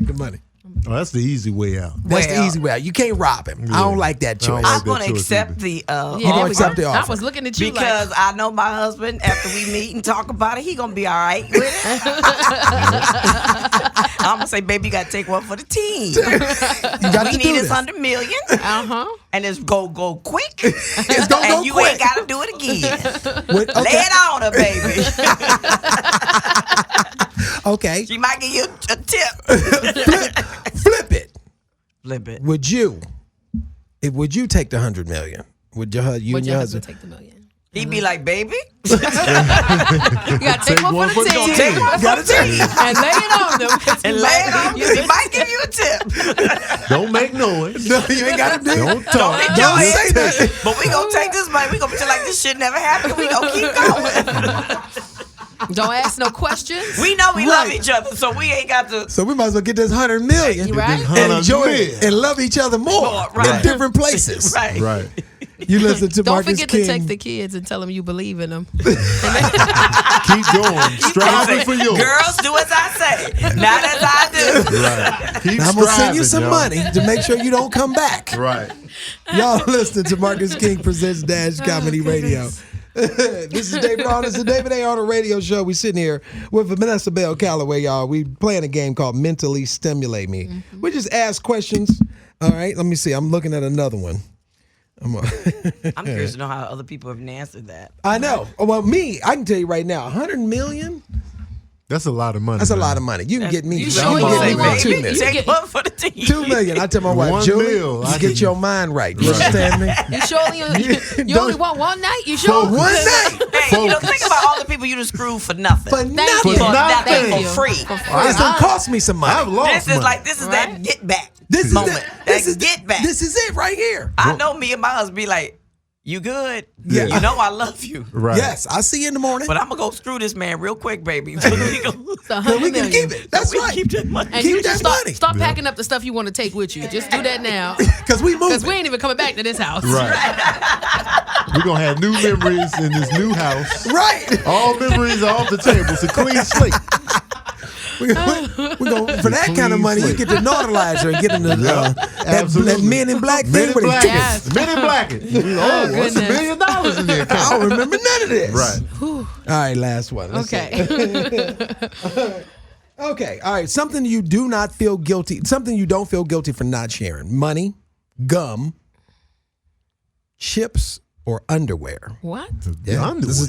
the money. Oh, that's the easy way out. That's the easy way out. You can't rob him. I don't like that choice. I'm going to accept the accept the offer. I was looking at you because I know my husband, after we meet and talk about it, he going to be all right with it. I'm going to say, baby, you got to take one for the team. We need this $100 million. And it's go quick. It's going to go you quick. ain't got to do it again. Lay it on her, baby. Okay. She might give you a tip. Flip it. Flip it. Would you take the $100 million? Would your husband take the million? He'd be like, baby. You gotta take one for the team. Take one for the team. And lay it on them. And lay it on them. He might give you a tip. Don't make noise. No, you ain't got to do it. Don't talk. Don't say that. But we gonna take this money. We gonna pretend like this shit never happened. We gonna keep going. Don't ask no questions. We know we love each other, so we ain't got to. So we might as well get this $100 million Right? and enjoy it and love each other more in different places. Right. You listen to Don't Marcus forget King. to text the kids and tell them you believe in them. Keep going. Striving for yours. Girls, do as I say, not as I do. Right. Keep I'm going to send you striving, some y'all. money to make sure you don't come back. Right. Y'all listening to Marcus King Presents Dash Comedy Radio. This is David Arnold. It's the David A. Arnold Radio Show. We sitting here with Vanessa Calloway, y'all. We playing a game called Mentally Stimulate Me. We just ask questions. All right, let me see. I'm looking at another one. I'm curious to know how other people have answered that. I know. Well, I can tell you right now, $100 million. That's a lot of money. That's a lot of money. You can get me. You You sure can get me baby? 2 million. Take one for the team. $2 million. I tell my wife, $1 Julie, million. you get your mind right. You understand me? You only want one night? You sure? For one night. Hey, think about all the people you just screwed for nothing. For nothing. For nothing. nothing. For free. It's gonna cost me some money. I've lost This is money. that get back This is moment. This is get back. This is it right here. I know me and my husband be like, you good? Yeah. You know I love you. Right. Yes, I'll see you in the morning. But I'm going to go screw this man real quick, baby. So we So we can keep it. That's right. keep that money. And Keep you that just money. start packing up the stuff you want to take with you. Just do that now. Because we moving. Because we ain't even coming back to this house. Right. We're going to have new memories in this new house. Right. All memories are off the table. It's a clean slate. We gonna, for that kind of money, you get the nautilizer and get in the that Men in Black Men thing. in where they Black. took it. Yes. Men in Black. Oh, what's $1 million in there? I don't remember none of this. Right. All right, last one. Let's see. Okay. All right. Something you do not feel guilty. Something you don't feel guilty for not sharing. Money, gum, chips, or underwear. What? Yeah, this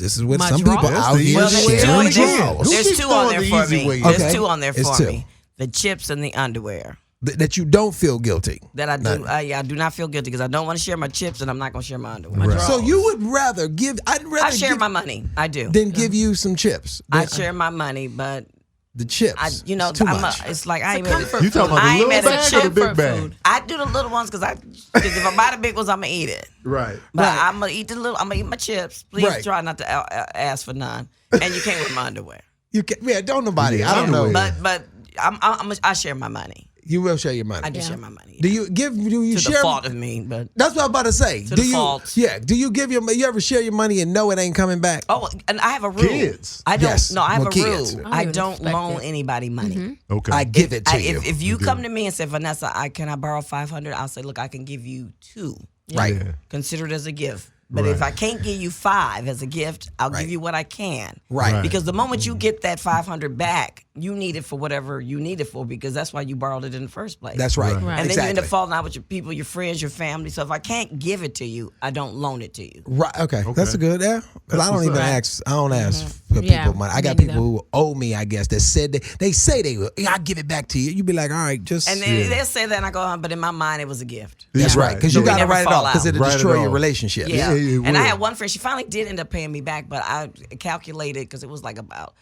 is what My some drawers? people out That's the here easy sharing way. drawers. Who There's keeps two on throwing there the for easy me. way? There's Okay. two on there It's for two. me. The chips and the underwear. That you don't feel guilty. That I do. I do not feel guilty because I don't want to share my chips and I'm not going to share my underwear. Right. So you would rather give? I share my money. I do. Then give you some chips. I share my money, but the chips. too much. It's like I ain't mad at You talking about the little bags or the big bag? I do the little ones because if I buy the big ones, I'm gonna eat it. Right. But I'm gonna eat the little. I'm gonna eat my chips. Please try not to ask for none. And you can't wear my underwear. You can. Yeah. Don't nobody. I don't know. But I share my money. You will share your money. I do share my money. Do you give? Do you to share? The fault of me, but that's what I'm about to say. To the fault. Yeah. Do you give you ever share your money and know it ain't coming back? Oh, and I have a rule. Kids. I don't. Yes. No, I have Well, a kids. rule. I don't loan anybody money. Okay. I give it to you. If you come to me and say, Vanessa, can I borrow $500? I'll say, look, I can give you $2. Right. Yeah. Consider it as a gift. But if I can't give you $5 as a gift, I'll give you what I can. Right. Because the moment you get that $500 back, you need it for whatever you need it for because that's why you borrowed it in the first place. That's right. And then you end up falling out with your people, your friends, your family. So if I can't give it to you, I don't loan it to you. Right. Okay. That's a good. Yeah. But I don't even ask. I don't ask for Yeah, people money. I got people who owe me. I guess that said they say they will. I'll give it back to you. You be like, all right, just. And then they'll say that, and I go, but in my mind, it was a gift. That's right. Because you got to never write it fall off because out. it'll Write it destroy your off. relationship. Yeah. it And I will. had one friend, she finally did end up paying me back, but I calculated because it was like about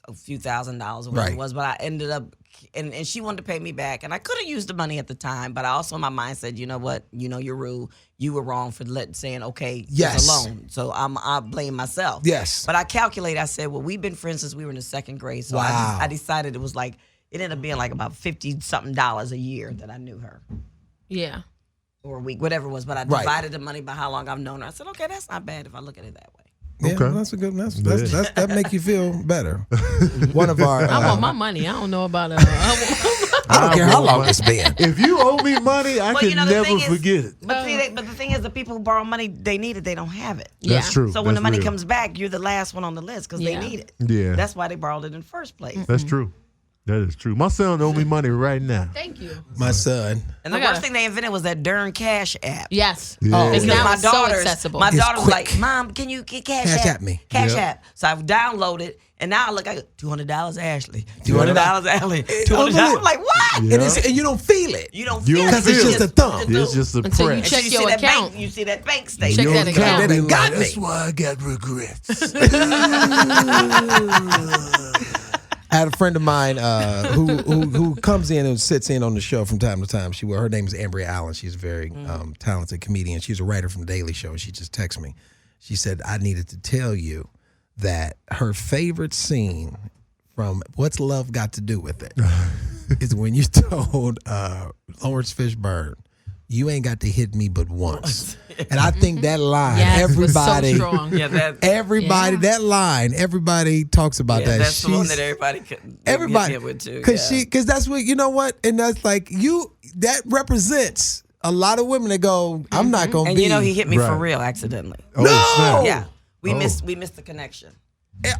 a few $1,000s or whatever it was, but I ended up, and she wanted to pay me back, and I could have used the money at the time, but I also in my mind said, you know what, your rule, you were wrong for saying, okay, it's a loan, so I blame myself. Yes. But I calculated, I said, well, we've been friends since we were in the second grade, so I decided it was like, it ended up being like about $50-something a year that I knew her. Yeah. Or a week, whatever it was, but I divided the money by how long I've known her. I said, okay, that's not bad if I look at it that way. Yeah, Okay. that's a good. That make you feel better. One of our. I want my money. I don't know about. I don't care how long it's been. If you owe me money, I can the never thing is- forget it. But the thing is, the people who borrow money, they need it, they don't have it. That's true. So when the That's money real. comes back, you're the last one on the list because they need it. Yeah. That's why they borrowed it in the first place. That's true. That is true. My son owe me money right now. Thank you. My son. And the worst thing they invented was that darn Cash app. Yes. Yeah. Oh, Because now my it's so daughter's, accessible. my It's daughter's quick. like, Mom, can you get Cash Cash app? App me. Cash Yep. app. So I've downloaded, and now I look at $200 Ashley. $200 Ashley. $200. I'm like, what? Yeah. And you don't feel it. You don't You feel don't it. Because it's feel just it. a thumb. It's just a Until you press. check You your see that account. bank, you see that bank statement. Check that account. They done got me. That's why I got regrets. I had a friend of mine who comes in and sits in on the show from time to time. Her name is Ambria Allen. She's a very talented comedian. She's a writer from The Daily Show. She just texted me. She said, I needed to tell you that her favorite scene from What's Love Got to Do with It is when you told Lawrence Fishburne, you ain't got to hit me but once. And I think that line, everybody, was so strong. that line, everybody talks about that. That's the one that everybody could Everybody, get with too. because that's what, you know what, and that's like that represents a lot of women that go, I'm not gonna And be. you know he hit me for Right. real accidentally. Oh, No! snap. Yeah, we Oh. missed the connection.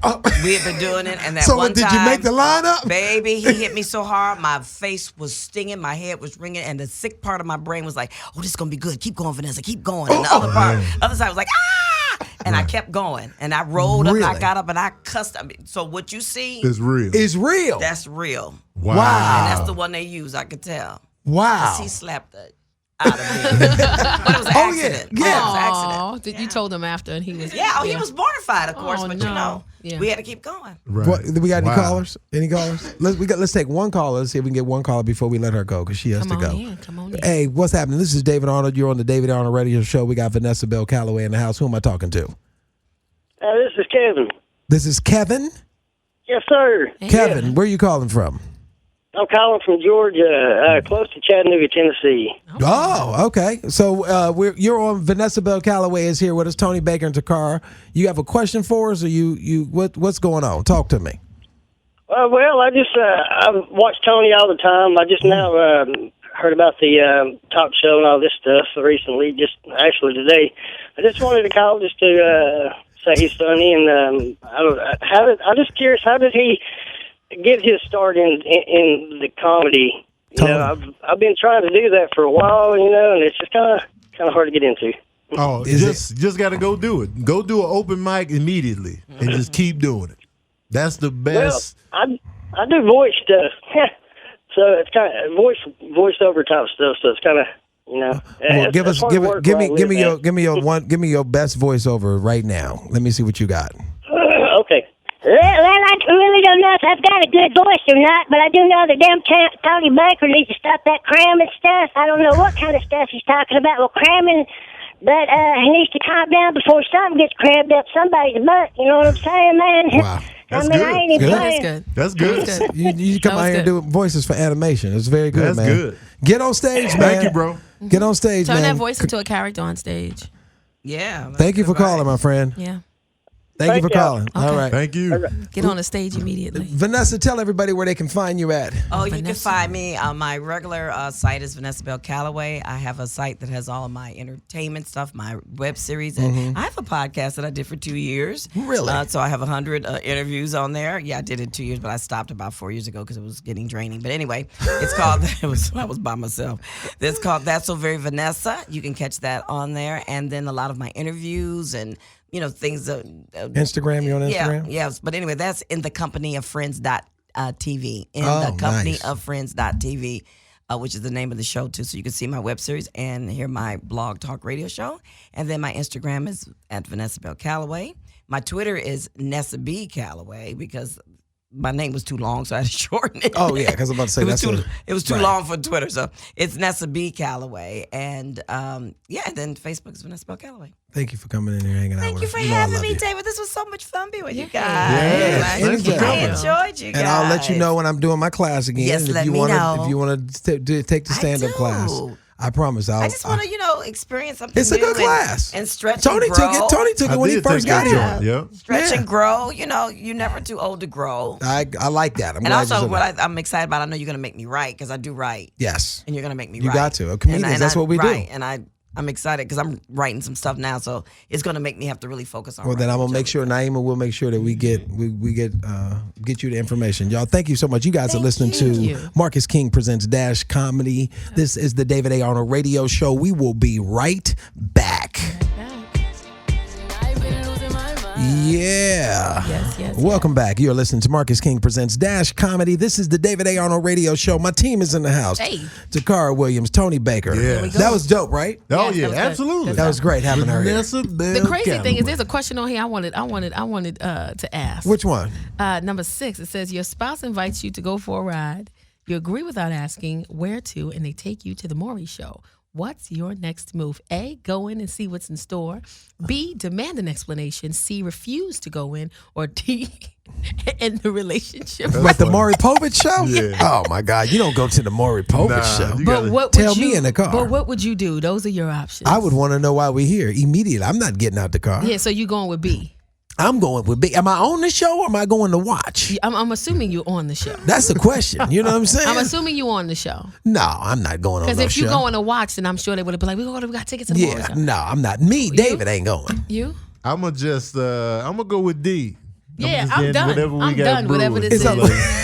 Oh. We had been doing it, and that So one did time, you make the line up? baby, he hit me so hard, my face was stinging, my head was ringing, and the sick part of my brain was like, "Oh, this is gonna be good. Keep going, Vanessa. Keep going." And the other side was like, "Ah!" And I kept going, and I rolled up, and I Really? got up, and I cussed. I mean, so what you see, It's real. It's real. that's real. Wow. And Wow. that's the one they use. I could tell. Wow. 'Cause he slapped the out of me. But it was an Oh, yeah. accident. Yeah. It was an accident. Aw, you told him after, and he was. Yeah, he was mortified, of course, Oh, but no. Yeah. we had to keep going. Right. What, we got any Wow. callers? Any callers? Let's take one caller. Let's see if we can get one caller before we let her go because she has Come to on go. in. Come on in. Hey, what's happening? This is David Arnold. You're on the David Arnold Radio Show. We got Vanessa Bell Calloway in the house. Who am I talking to? This is Kevin. This is Kevin. Yes, sir. Kevin, where are you calling from? I'm calling from Georgia, close to Chattanooga, Tennessee. Oh, okay. So you're on. Vanessa Bell Calloway is here with us. Tony Baker and Tacarra. You have a question for us, or what's going on? Talk to me. Well, I watch Tony all the time. I just now heard about the talk show and all this stuff recently, just actually today. I just wanted to call just to say he's funny, and I'm just curious, how did he get his start in the comedy? You know, I've been trying to do that for a while, and it's just kind of hard to get into. Oh, just got to go do it. Go do an open mic immediately and just keep doing it. That's the best. Well, I do voice stuff. So it's kind of voiceover type stuff. So it's kind of, Well, give me your best voiceover right now. Let me see what you got. Okay. Well, I really don't know if I've got a good voice or not, but I do know the damn Tony Baker needs to stop that cramming stuff. I don't know what kind of stuff he's talking about. Well, cramming, but he needs to calm down before something gets crammed up somebody's butt. You know what I'm saying, man? Wow. That's I ain't even good. playing. That's good. You come out here and do voices for animation. It's very good, That's man. good. Get on stage, man. Thank you, bro. Get on stage, Turn man. that voice into a character on stage. Yeah. Thank you for calling, my friend. Yeah. Thank you for calling. Okay. All right. Thank you. Get on the stage immediately. Vanessa, tell everybody where they can find you at. Oh, you can find me. My regular site is Vanessa Bell Calloway. I have a site that has all of my entertainment stuff, my web series, and I have a podcast that I did for 2 years. Really? So I have 100 interviews on there. Yeah, I did it 2 years, but I stopped about 4 years ago because it was getting draining. But anyway, it's called. I was by myself. It's called That's So Very Vanessa. You can catch that on there, and then a lot of my interviews and things. Instagram, you on Instagram? Yeah, yes. But anyway, that's in the company of friends.tv. Of friends.tv, which is the name of the show, too. So you can see my web series and hear my blog talk radio show. And then my Instagram is at Vanessa Bell Calloway. My Twitter is Nessa B. Calloway because my name was too long, so I had to shorten it. Oh, yeah, because I'm about to say it was too long for Twitter. So it's Nessa B. Calloway. And and then Facebook is Vanessa Bell Calloway. Thank you for coming in here hanging out Thank with you us. for I having love me, you. David. This was so much fun being with you guys. Yeah, I enjoyed you guys. And I'll let you know when I'm doing my class again. Yes, and if let you me know. If you want to take the stand-up class, I promise I just want to, experience something It's a new good class. and stretch Tony and grow. Tony took it when he first got here. Yeah. Stretch and grow. You're never too old to grow. I like that. And also, I'm excited about, I know you're going to make me write because I do write. Yes. And you're going to make me You write. got to. Comedians, that's what we do. And I'm excited because I'm writing some stuff now, so it's going to make me have to really focus on. Well, then I'm gonna make sure Naima will make sure that we get you the information, y'all. Thank you so much. You guys are listening to Marcus King Presents Dash Comedy. This is the David A. Arnold Radio Show. We will be right back. Yeah. Yes. Welcome back. You're listening to Marcus King Presents Dash Comedy. This is the David A. Arnold Radio Show. My team is in the house. Hey. Tacarra Williams, Tony Baker. Yeah. That was dope, right? Oh, Yes, yeah, that was good. absolutely. That was great having her here. Vanessa Bell The crazy thing is, Calloway. there's a question on here I wanted to ask. Which one? Number 6. It says your spouse invites you to go for a ride. You agree without asking where to, and they take you to the Maury Show. What's your next move? A, go in and see what's in store. B, demand an explanation. C, refuse to go in. Or D, end the relationship. Like the Maury Povich show? Yeah. Oh my God, you don't go to the Maury Povich show. you But gotta- what Tell would me you, in the car. But what would you do? Those are your options. I would want to know why we're here immediately. I'm not getting out the car. Yeah, so you going with B. I'm going with B. Am I on the show or am I going to watch? I'm assuming you're on the show. That's the question. You know what I'm saying? I'm assuming you on the show. No, I'm not going on Because no if show. you going to watch, then I'm sure they would have been like, we got tickets to the Maury Yeah, Show. no, I'm not. Me, David ain't going. You? I'm gonna go with D. Yeah, just I'm getting done. whatever we I'm got done. Whatever brewing. this It's is.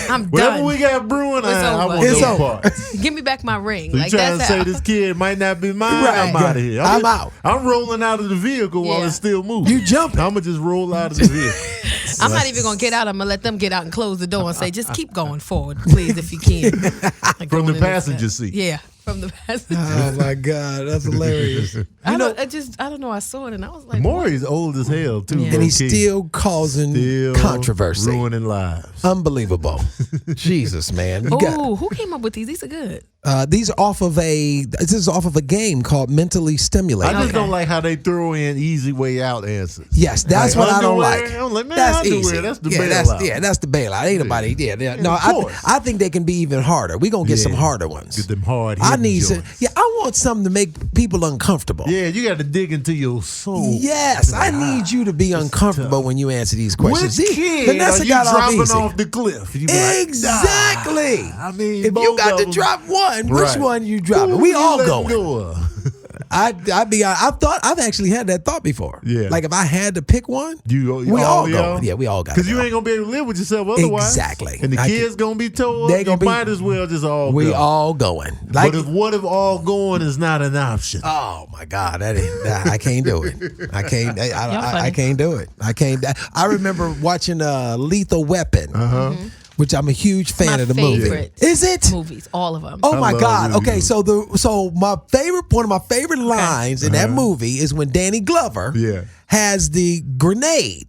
over. I'm Whatever done. we got brewing, I over. want It's no over. parts. Give me back my ring. So you Like trying to that's say how. this kid might not be mine? Right. I'm out of here. I'm out. I'm rolling out of the vehicle while Yeah. it's still moving. You jumping. I'm gonna just roll out of the vehicle. I'm not even gonna get out. I'm gonna let them get out and close the door and say, just keep going forward, please, if you can. Like From going the in this passenger car. seat. Yeah, from the passenger. Oh my God, that's hilarious. I don't know. I saw it and I was like, Maury's old as hell too, Yeah. And he's low-key. still causing Still controversy. ruining lives. Unbelievable. Jesus, man. You got, oh, who came up with these? These are good. these are off of a game called Mentally I Stimulated. just don't like how they throw in easy way out answers. Yes, that's Like what I don't underwear? like. I'm like, man, that's underwear, easy. that's the yeah, bailout. that's the bailout. Ain't nobody. Yeah. No, Of course. I think they can be even harder. We gonna get Yeah. some harder ones. Get them hard. I hidden need some. joints. Yeah, I want something to make people uncomfortable. Yeah, you got to dig into your soul. Yes, I need you to be uncomfortable when you answer these questions. Which See, kid Vanessa are you got off dropping easy. off the cliff? You be like, Exactly. nah. I mean, if you both got of to them. drop one, which Right. one you dropping? Who We you all letting going. go of? I've actually had that thought before. Yeah. Like if I had to pick one, we all going. Yeah, we all got. Because you ain't gonna be able to live with yourself otherwise. Exactly. And the I kids gonna be told. They gonna you might as well just all We go. all going. But what if all going is not an option? Oh my God, I can't do it. I can't. I can't do it. I can't. I remember watching Lethal Weapon. which I'm a huge fan My of the movie. favorite Is it? Movies, all of them. Oh my love God! Rudy Okay, Giuliani. so one of my favorite lines in that movie is when Danny Glover has the grenade.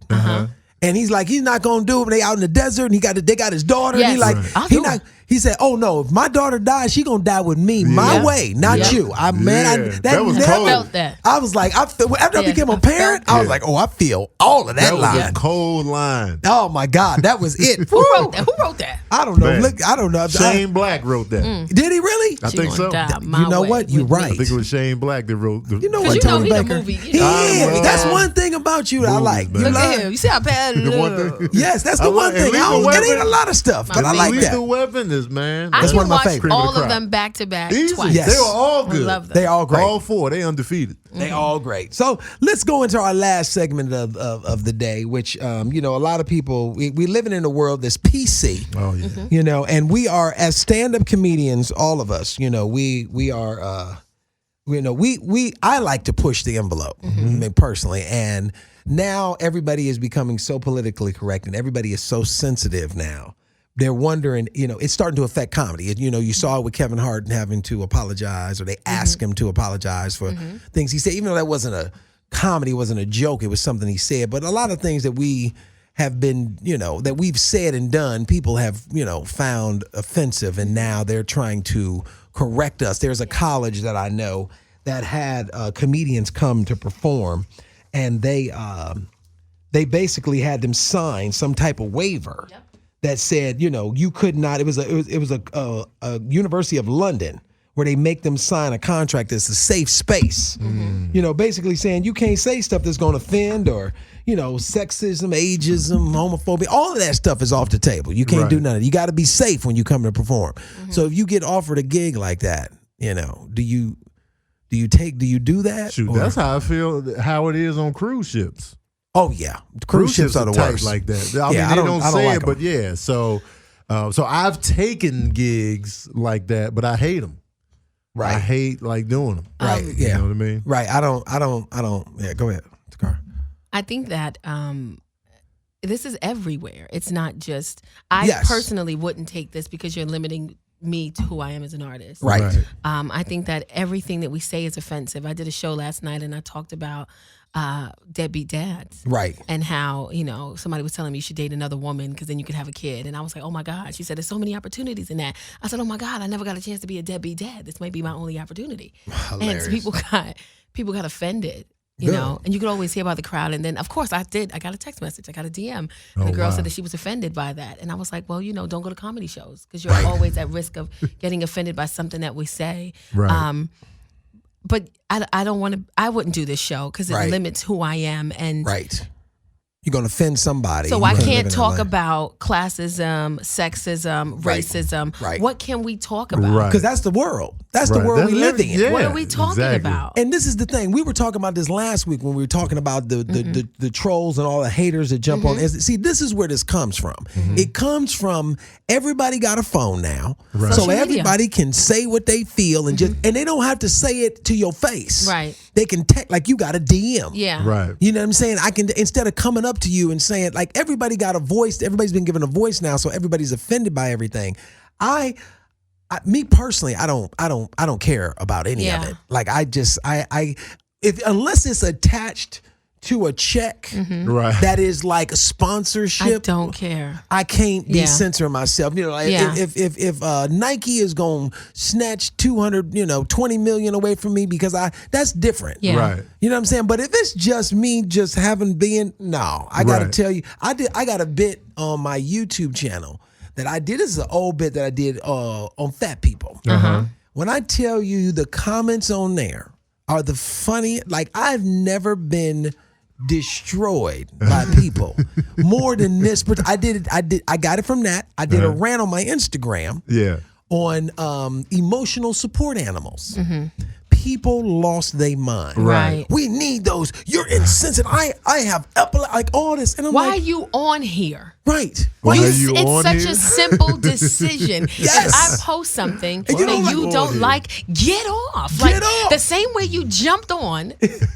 And he's like, he's not gonna do it. They out in the desert, and they got his daughter. Yes. And he like, he said, "Oh no, if my daughter dies, she gonna die with me, my way, not you." That was never cold. Felt that. I was like, after I became a parent, I was like, oh, I feel all of that line. Was a cold line. Oh my God, that was it. Who wrote that? Who wrote that? I don't know. Man. Look, I don't know. Shane Black wrote that. Did he really? I think so. You know what? You're right. I think it was Shane Black that wrote. You know Because what, you know Tony he the Baker? movie. He is. That's one thing about you that I like. man. You Look at like- him. You see how bad it The one is. thing. Yes, that's the I one like- thing. Lethal It ain't Weapon. a lot of stuff, but I like that. Lethal Weapon is, man. I That's can one of my watch favorites. all Cream of the of crop. them back to back Easy. twice. Yes. They were all I good. love them. They all great. All four. They undefeated. They all great. So let's go into our last segment of the day, which a lot of people we living in a world that's PC. Oh yeah. And we are as stand-up comedians, all of us. We are. I like to push the envelope, I mean, personally, and now everybody is becoming so politically correct, and everybody is so sensitive now. They're wondering, it's starting to affect comedy. You saw it with Kevin Hart having to apologize, or they asked him to apologize for things he said, even though that wasn't a comedy, wasn't a joke, it was something he said. But a lot of things that we have been, that we've said and done, people have, found offensive, and now they're trying to correct us. There's a college that I know that had comedians come to perform, and they basically had them sign some type of waiver that said, you could not. It was a University of London where they make them sign a contract that's a safe space. Basically saying you can't say stuff that's going to offend, or sexism, ageism, homophobia, all of that stuff is off the table. You can't do none of it. You got to be safe when you come to perform. So if you get offered a gig like that, do you do that? Shoot, that's how I feel. How it is on cruise ships. Oh yeah, cruise ships are the tight worst. like that. I mean, Yeah, they don't say like it, but yeah. So I've taken gigs like that, but I hate them. Right. I hate doing them. Right. You Yeah. know what I mean? Right. I don't. Yeah. Go ahead, Tacarra. I think that this is everywhere. It's not just. I Yes. personally wouldn't take this because you're limiting me to who I am as an artist. Right. I think that everything that we say is offensive. I did a show last night and I talked about deadbeat dads. Right. And how, somebody was telling me you should date another woman because then you could have a kid. And I was like, oh my God. She said, there's so many opportunities in that. I said, oh my God, I never got a chance to be a deadbeat dad. This might be my only opportunity. Hilarious. And so people got offended. Good. And you could always hear about the crowd. And then, of course, I got a text message. I got a DM. And the girl said that she was offended by that. And I was like, well, don't go to comedy shows because you're always at risk of getting offended by something that we say. Right. But I wouldn't do this show because it limits who I am. And You're going to offend somebody. so I can't talk about classism, sexism, racism. Right. What can we talk about? Right. Because that's the world. That's the world we live in. Yeah, What are we talking exactly. about? And this is the thing. We were talking about this last week when we were talking about the trolls and all the haters that jump on. See, this is where this comes from. It comes from everybody got a phone now. Right. So Social media. everybody can say what they feel and and they don't have to say it to your face. Right. They can text like you got a DM. Yeah. Right. You know what I'm saying? I can, instead of coming up to you and saying, like, everybody got a voice, everybody's been given a voice now, so everybody's offended by everything. Me personally, I don't care about any of it. Like, unless it's attached to a check Right. that is like a sponsorship, I don't care. I can't be Yeah. censoring myself. Like Yeah. if Nike is gonna snatch 20 million away from me because that's different. Yeah. Right. You know what I'm saying? But if it's just me just having been, I gotta Right. tell you, I got a bit on my YouTube channel that I did. This is an old bit that I did on fat people. When I tell you the comments on there are the funny, like I've never been destroyed by people more than this. I got it from that. I did a rant on my Instagram on emotional support animals. People lost their mind. Right. We need those. You're insensitive. I have like all this. And I'm Why like, are you on here? Right. Well, It's such a simple decision. Yes. If I post something that you don't like, get off. Get off. The same way you jumped on,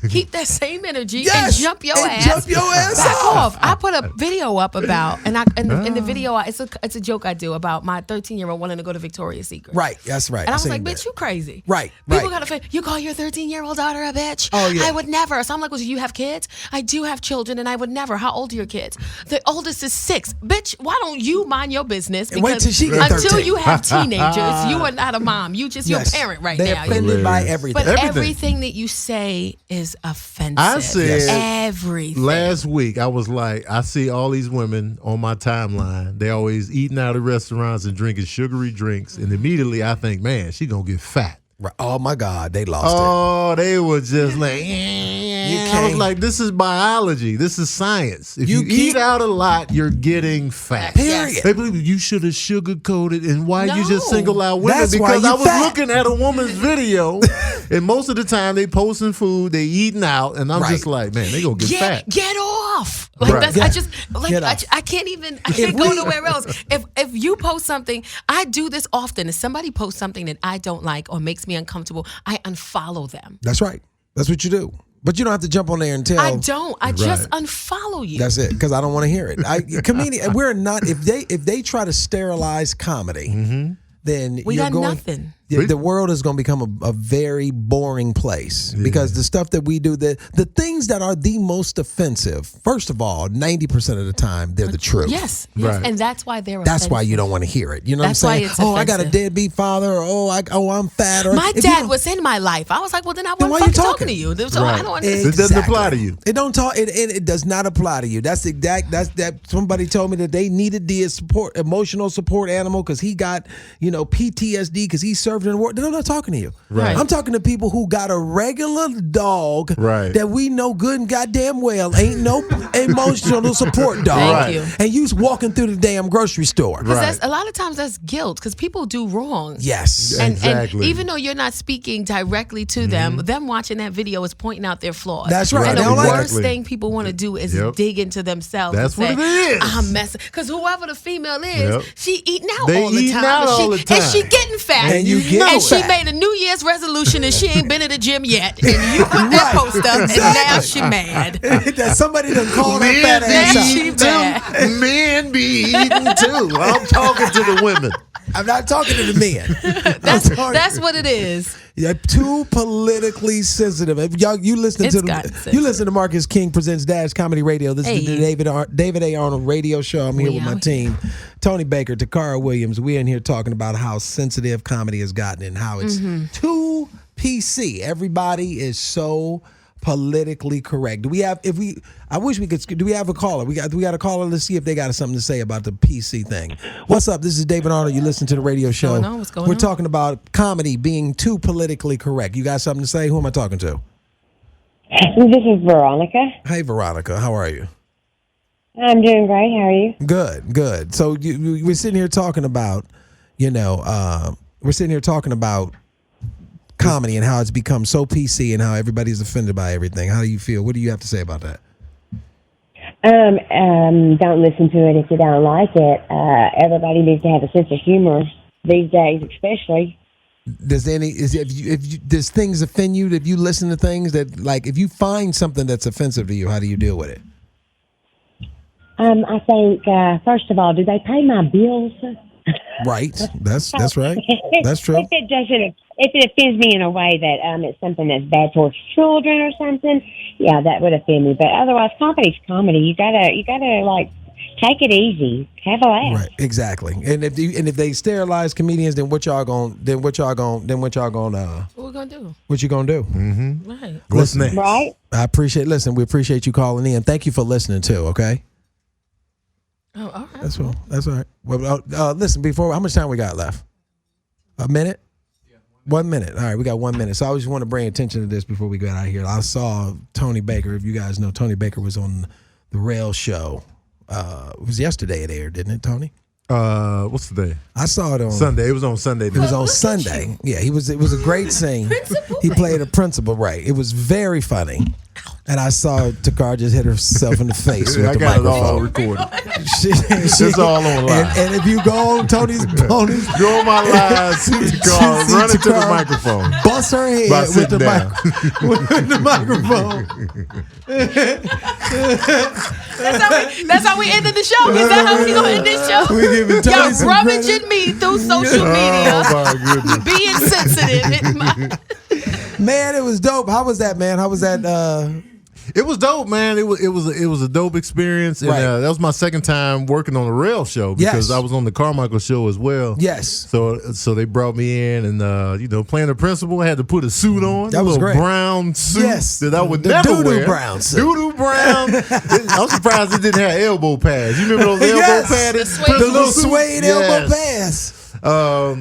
keep that same energy and jump your ass. Jump your ass back off. I put a video up about, in the video, it's a joke I do about my 13-year-old wanting to go to Victoria's Secret. Right. That's right. And I was like, bitch, you crazy. Right. People gotta say, you call your 13-year-old daughter a bitch? Oh, yeah. I would never. So I'm like, well, do you have kids? I do have children, and I would never. How old are your kids? The oldest is 6. Bitch, why don't you mind your business? And wait till she gets until 13. you have teenagers, you are not a mom. You just your parent right They're now. offended by everything. But everything that you say is offensive. I said everything. Last week, I was like, I see all these women on my timeline. They always eating out of restaurants and drinking sugary drinks. And immediately I think, man, she going to get fat. Right. Oh, my God. They lost it. Oh, they were just like, I was like, this is biology. This is science. If you eat out a lot, you're getting fat. Period. They believe you should have sugar-coated. And why you just single out women? That's why because you I was fat. looking at a woman's video, and most of the time they posting food, they eating out, and I'm just like, man, they going to get fat. Get off. Like Right. that's Get I can't even I can't go nowhere else. If you post something, I do this often. If somebody posts something that I don't like or makes me uncomfortable, I unfollow them. That's right. That's what you do. But you don't have to jump on there and tell. I don't. I just unfollow you. That's it, because I don't want to hear it. Comedian, we're not. If they try to sterilize comedy, then We you're got going. nothing. The world is going to become a very boring place because the stuff that we do, the things that are the most offensive, first of all, 90% of the time, they're the truth. Yes. Right. And that's why they're That's why offensive. you don't want to hear it. You know That's what I'm why saying? it's Oh, I got a offensive. deadbeat father. Or I'm fat. Or My if you dad don't- was in my life. I was like, well, then I Then wasn't why fucking you talking to you. So I don't understand. It doesn't apply to you. It don't talk. It does not apply to you. That's exact. That somebody told me that they needed the emotional support animal because he got PTSD because he served in the war. They're not talking to you. Right. I'm talking to people who got a regular dog that we know good and goddamn well ain't no emotional support dog. Thank you. And you walking through the damn grocery store. Because a lot of times that's guilt because people do wrong. Yes. And Exactly. even though you're not speaking directly to them watching that video is pointing out their flaws. That's right. And They the don't like worst it. thing people want to do is Yep. dig into themselves. That's and say, what it is. I'm messing. Because whoever the female is, Yep. she eating out They all the eating time. out all the time. And she getting fat. And you get And she fat. made a New Year's resolution and she ain't been at the gym yet. And you put that post up and now she mad. That somebody done called her Men fat ass Now out. she mad. Men be eating too. I'm talking to the women. I'm not talking to the men. That's what it is. Yeah, too politically sensitive. If y'all, you listen It's to gotten you sensitive. listen to Marcus King presents Dash Comedy Radio. This is the Hey. David A. Arnold radio show. I'm here We with my out team, Tony Baker, Tacarra Williams. We're in here talking about how sensitive comedy has gotten and how it's too PC. Everybody is so politically correct. Do we have? I wish we could. Do we have a caller? We got a caller. Let's see if they got something to say about the PC thing. What's up? This is David Arnold. You listen to the radio show. going on? What's going We're on? talking about comedy being too politically correct. You got something to say? Who am I talking to? This is Veronica. Hey, Veronica. How are you? I'm doing great. How are you? Good. So we're sitting here talking about, comedy and how it's become so PC and how everybody's offended by everything. How do you feel? What do you have to say about that? Don't listen to it if you don't like it. Everybody needs to have a sense of humor these days, especially. Does does things offend you? If you listen to things that, like, if you find something that's offensive to you, how do you deal with it? I think first of all, do they pay my bills? Right. That's right. That's true. If it offends me in a way that it's something that's bad towards children or something, yeah, that would offend me. But otherwise, comedy's comedy. You gotta like take it easy, have a laugh. Right, exactly. And if they sterilize comedians, then what y'all gonna What we're gonna do? what you gonna do? Mm-hmm. Right. What's next? Right? We appreciate you calling in. Thank you for listening too. Okay. Oh, all right. That's all right. Well, listen. How much time we got left? A minute. 1 minute. All right, we got 1 minute. So I just want to bring attention to this before we get out of here. I saw Tony Baker. If you guys know, Tony Baker was on the Rail Show. It was yesterday it aired, didn't it, Tony? What's the day? I saw it on Sunday. It was on Sunday. It was on Sunday. Yeah, it was a great scene. He played a principal, right. It was very funny. And I saw Tacarra just hit herself in the face with I the got it all microphone. recorded. It's all on live. And if you go on Tony's Go on my live, see Tacarra, run into the microphone. Bust her head By with sitting the, down. with the microphone. That's how we ended the show. Is that how we gonna end this show? We giving Tony Y'all some rummaging me through social media, Oh my goodness. being sensitive. Man, it was dope. How was that, man? How was that? It was dope, man. It was a dope experience, and Right. that was my second time working on a rail show because Yes. I was on the Carmichael show as well. Yes. So they brought me in, and playing the principal, I had to put a suit on. That a was little great. brown suit Yes. that I would The never doo-doo wear. brown suit. Doo-doo brown. I'm surprised it didn't have elbow pads. You remember those elbow Yes. pads? The suede The little suit? suede Yes. elbow pass.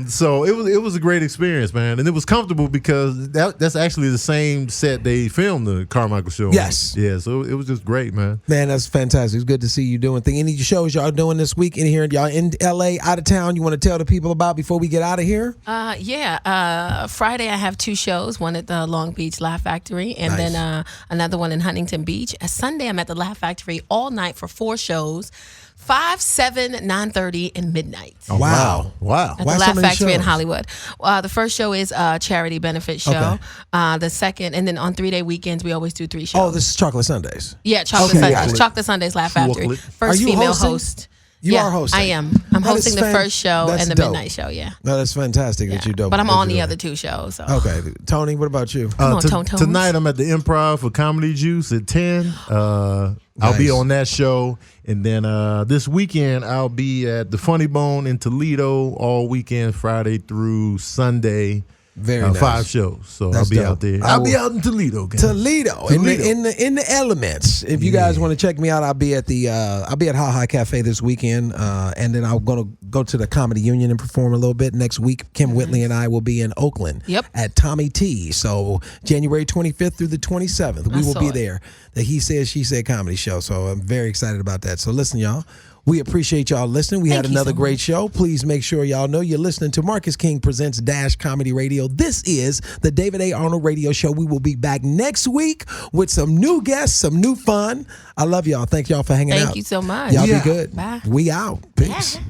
So it was a great experience, man, and it was comfortable because that's actually the same set they filmed the Carmichael show on. Yes. Yeah, so it was just great, man. Man, that's fantastic. It's good to see you doing things. Any shows y'all doing this week in here? Y'all in LA, out of town, you want to tell the people about before we get out of here? Friday I have 2 shows. One at the Long Beach Laugh Factory, and Nice. then another one in Huntington Beach. Sunday I'm at the Laugh Factory all night for 4 shows. 5, 7, 9:30, and midnight. Oh, wow. At Why the so Laugh many Factory in shows? Hollywood. The first show is a charity benefit show. Okay. The second, and then on 3-day weekends, we always do 3 shows. Oh, this is Chocolate Sundays. Yeah, Chocolate Okay, Sundays. gotcha. Chocolate Sundays Laugh Factory. Chocolate. Are First you female hosting? host. You Yeah, are hosting. I am. I'm That is hosting the first show that's and the dope. midnight show, yeah. No, that's fantastic that you dope. But I'm that on you the do. other 2 shows. So. Okay. Tony, what about you? Come on, Tone Tones. Tonight I'm at the Improv for Comedy Juice at 10. I'll be Nice. on that show. And then this weekend I'll be at the Funny Bone in Toledo all weekend, Friday through Sunday. Very nice. 5 shows. So That's I'll be dope. out there. I I'll be will- out in Toledo. Gang. Toledo. In the elements. If you guys want to check me out, I'll be at the Ha Ha Cafe this weekend, and then I'm gonna go to the Comedy Union and perform a little bit next week. Kim Whitley and I will be in Oakland. Yep. At Tommy T. So January 25th through the 27th, we will saw be it. there. The He Said She Said comedy show. So I'm very excited about that. So listen, y'all. We appreciate y'all listening. We had Thank you another so great much. show. Please make sure y'all know you're listening to Marcus King Presents Dash Comedy Radio. This is the David A. Arnold Radio Show. We will be back next week with some new guests, some new fun. I love y'all. Thank y'all for hanging out. Thank you so much. Y'all Yeah. be good. Bye. We out. Peace. Yeah.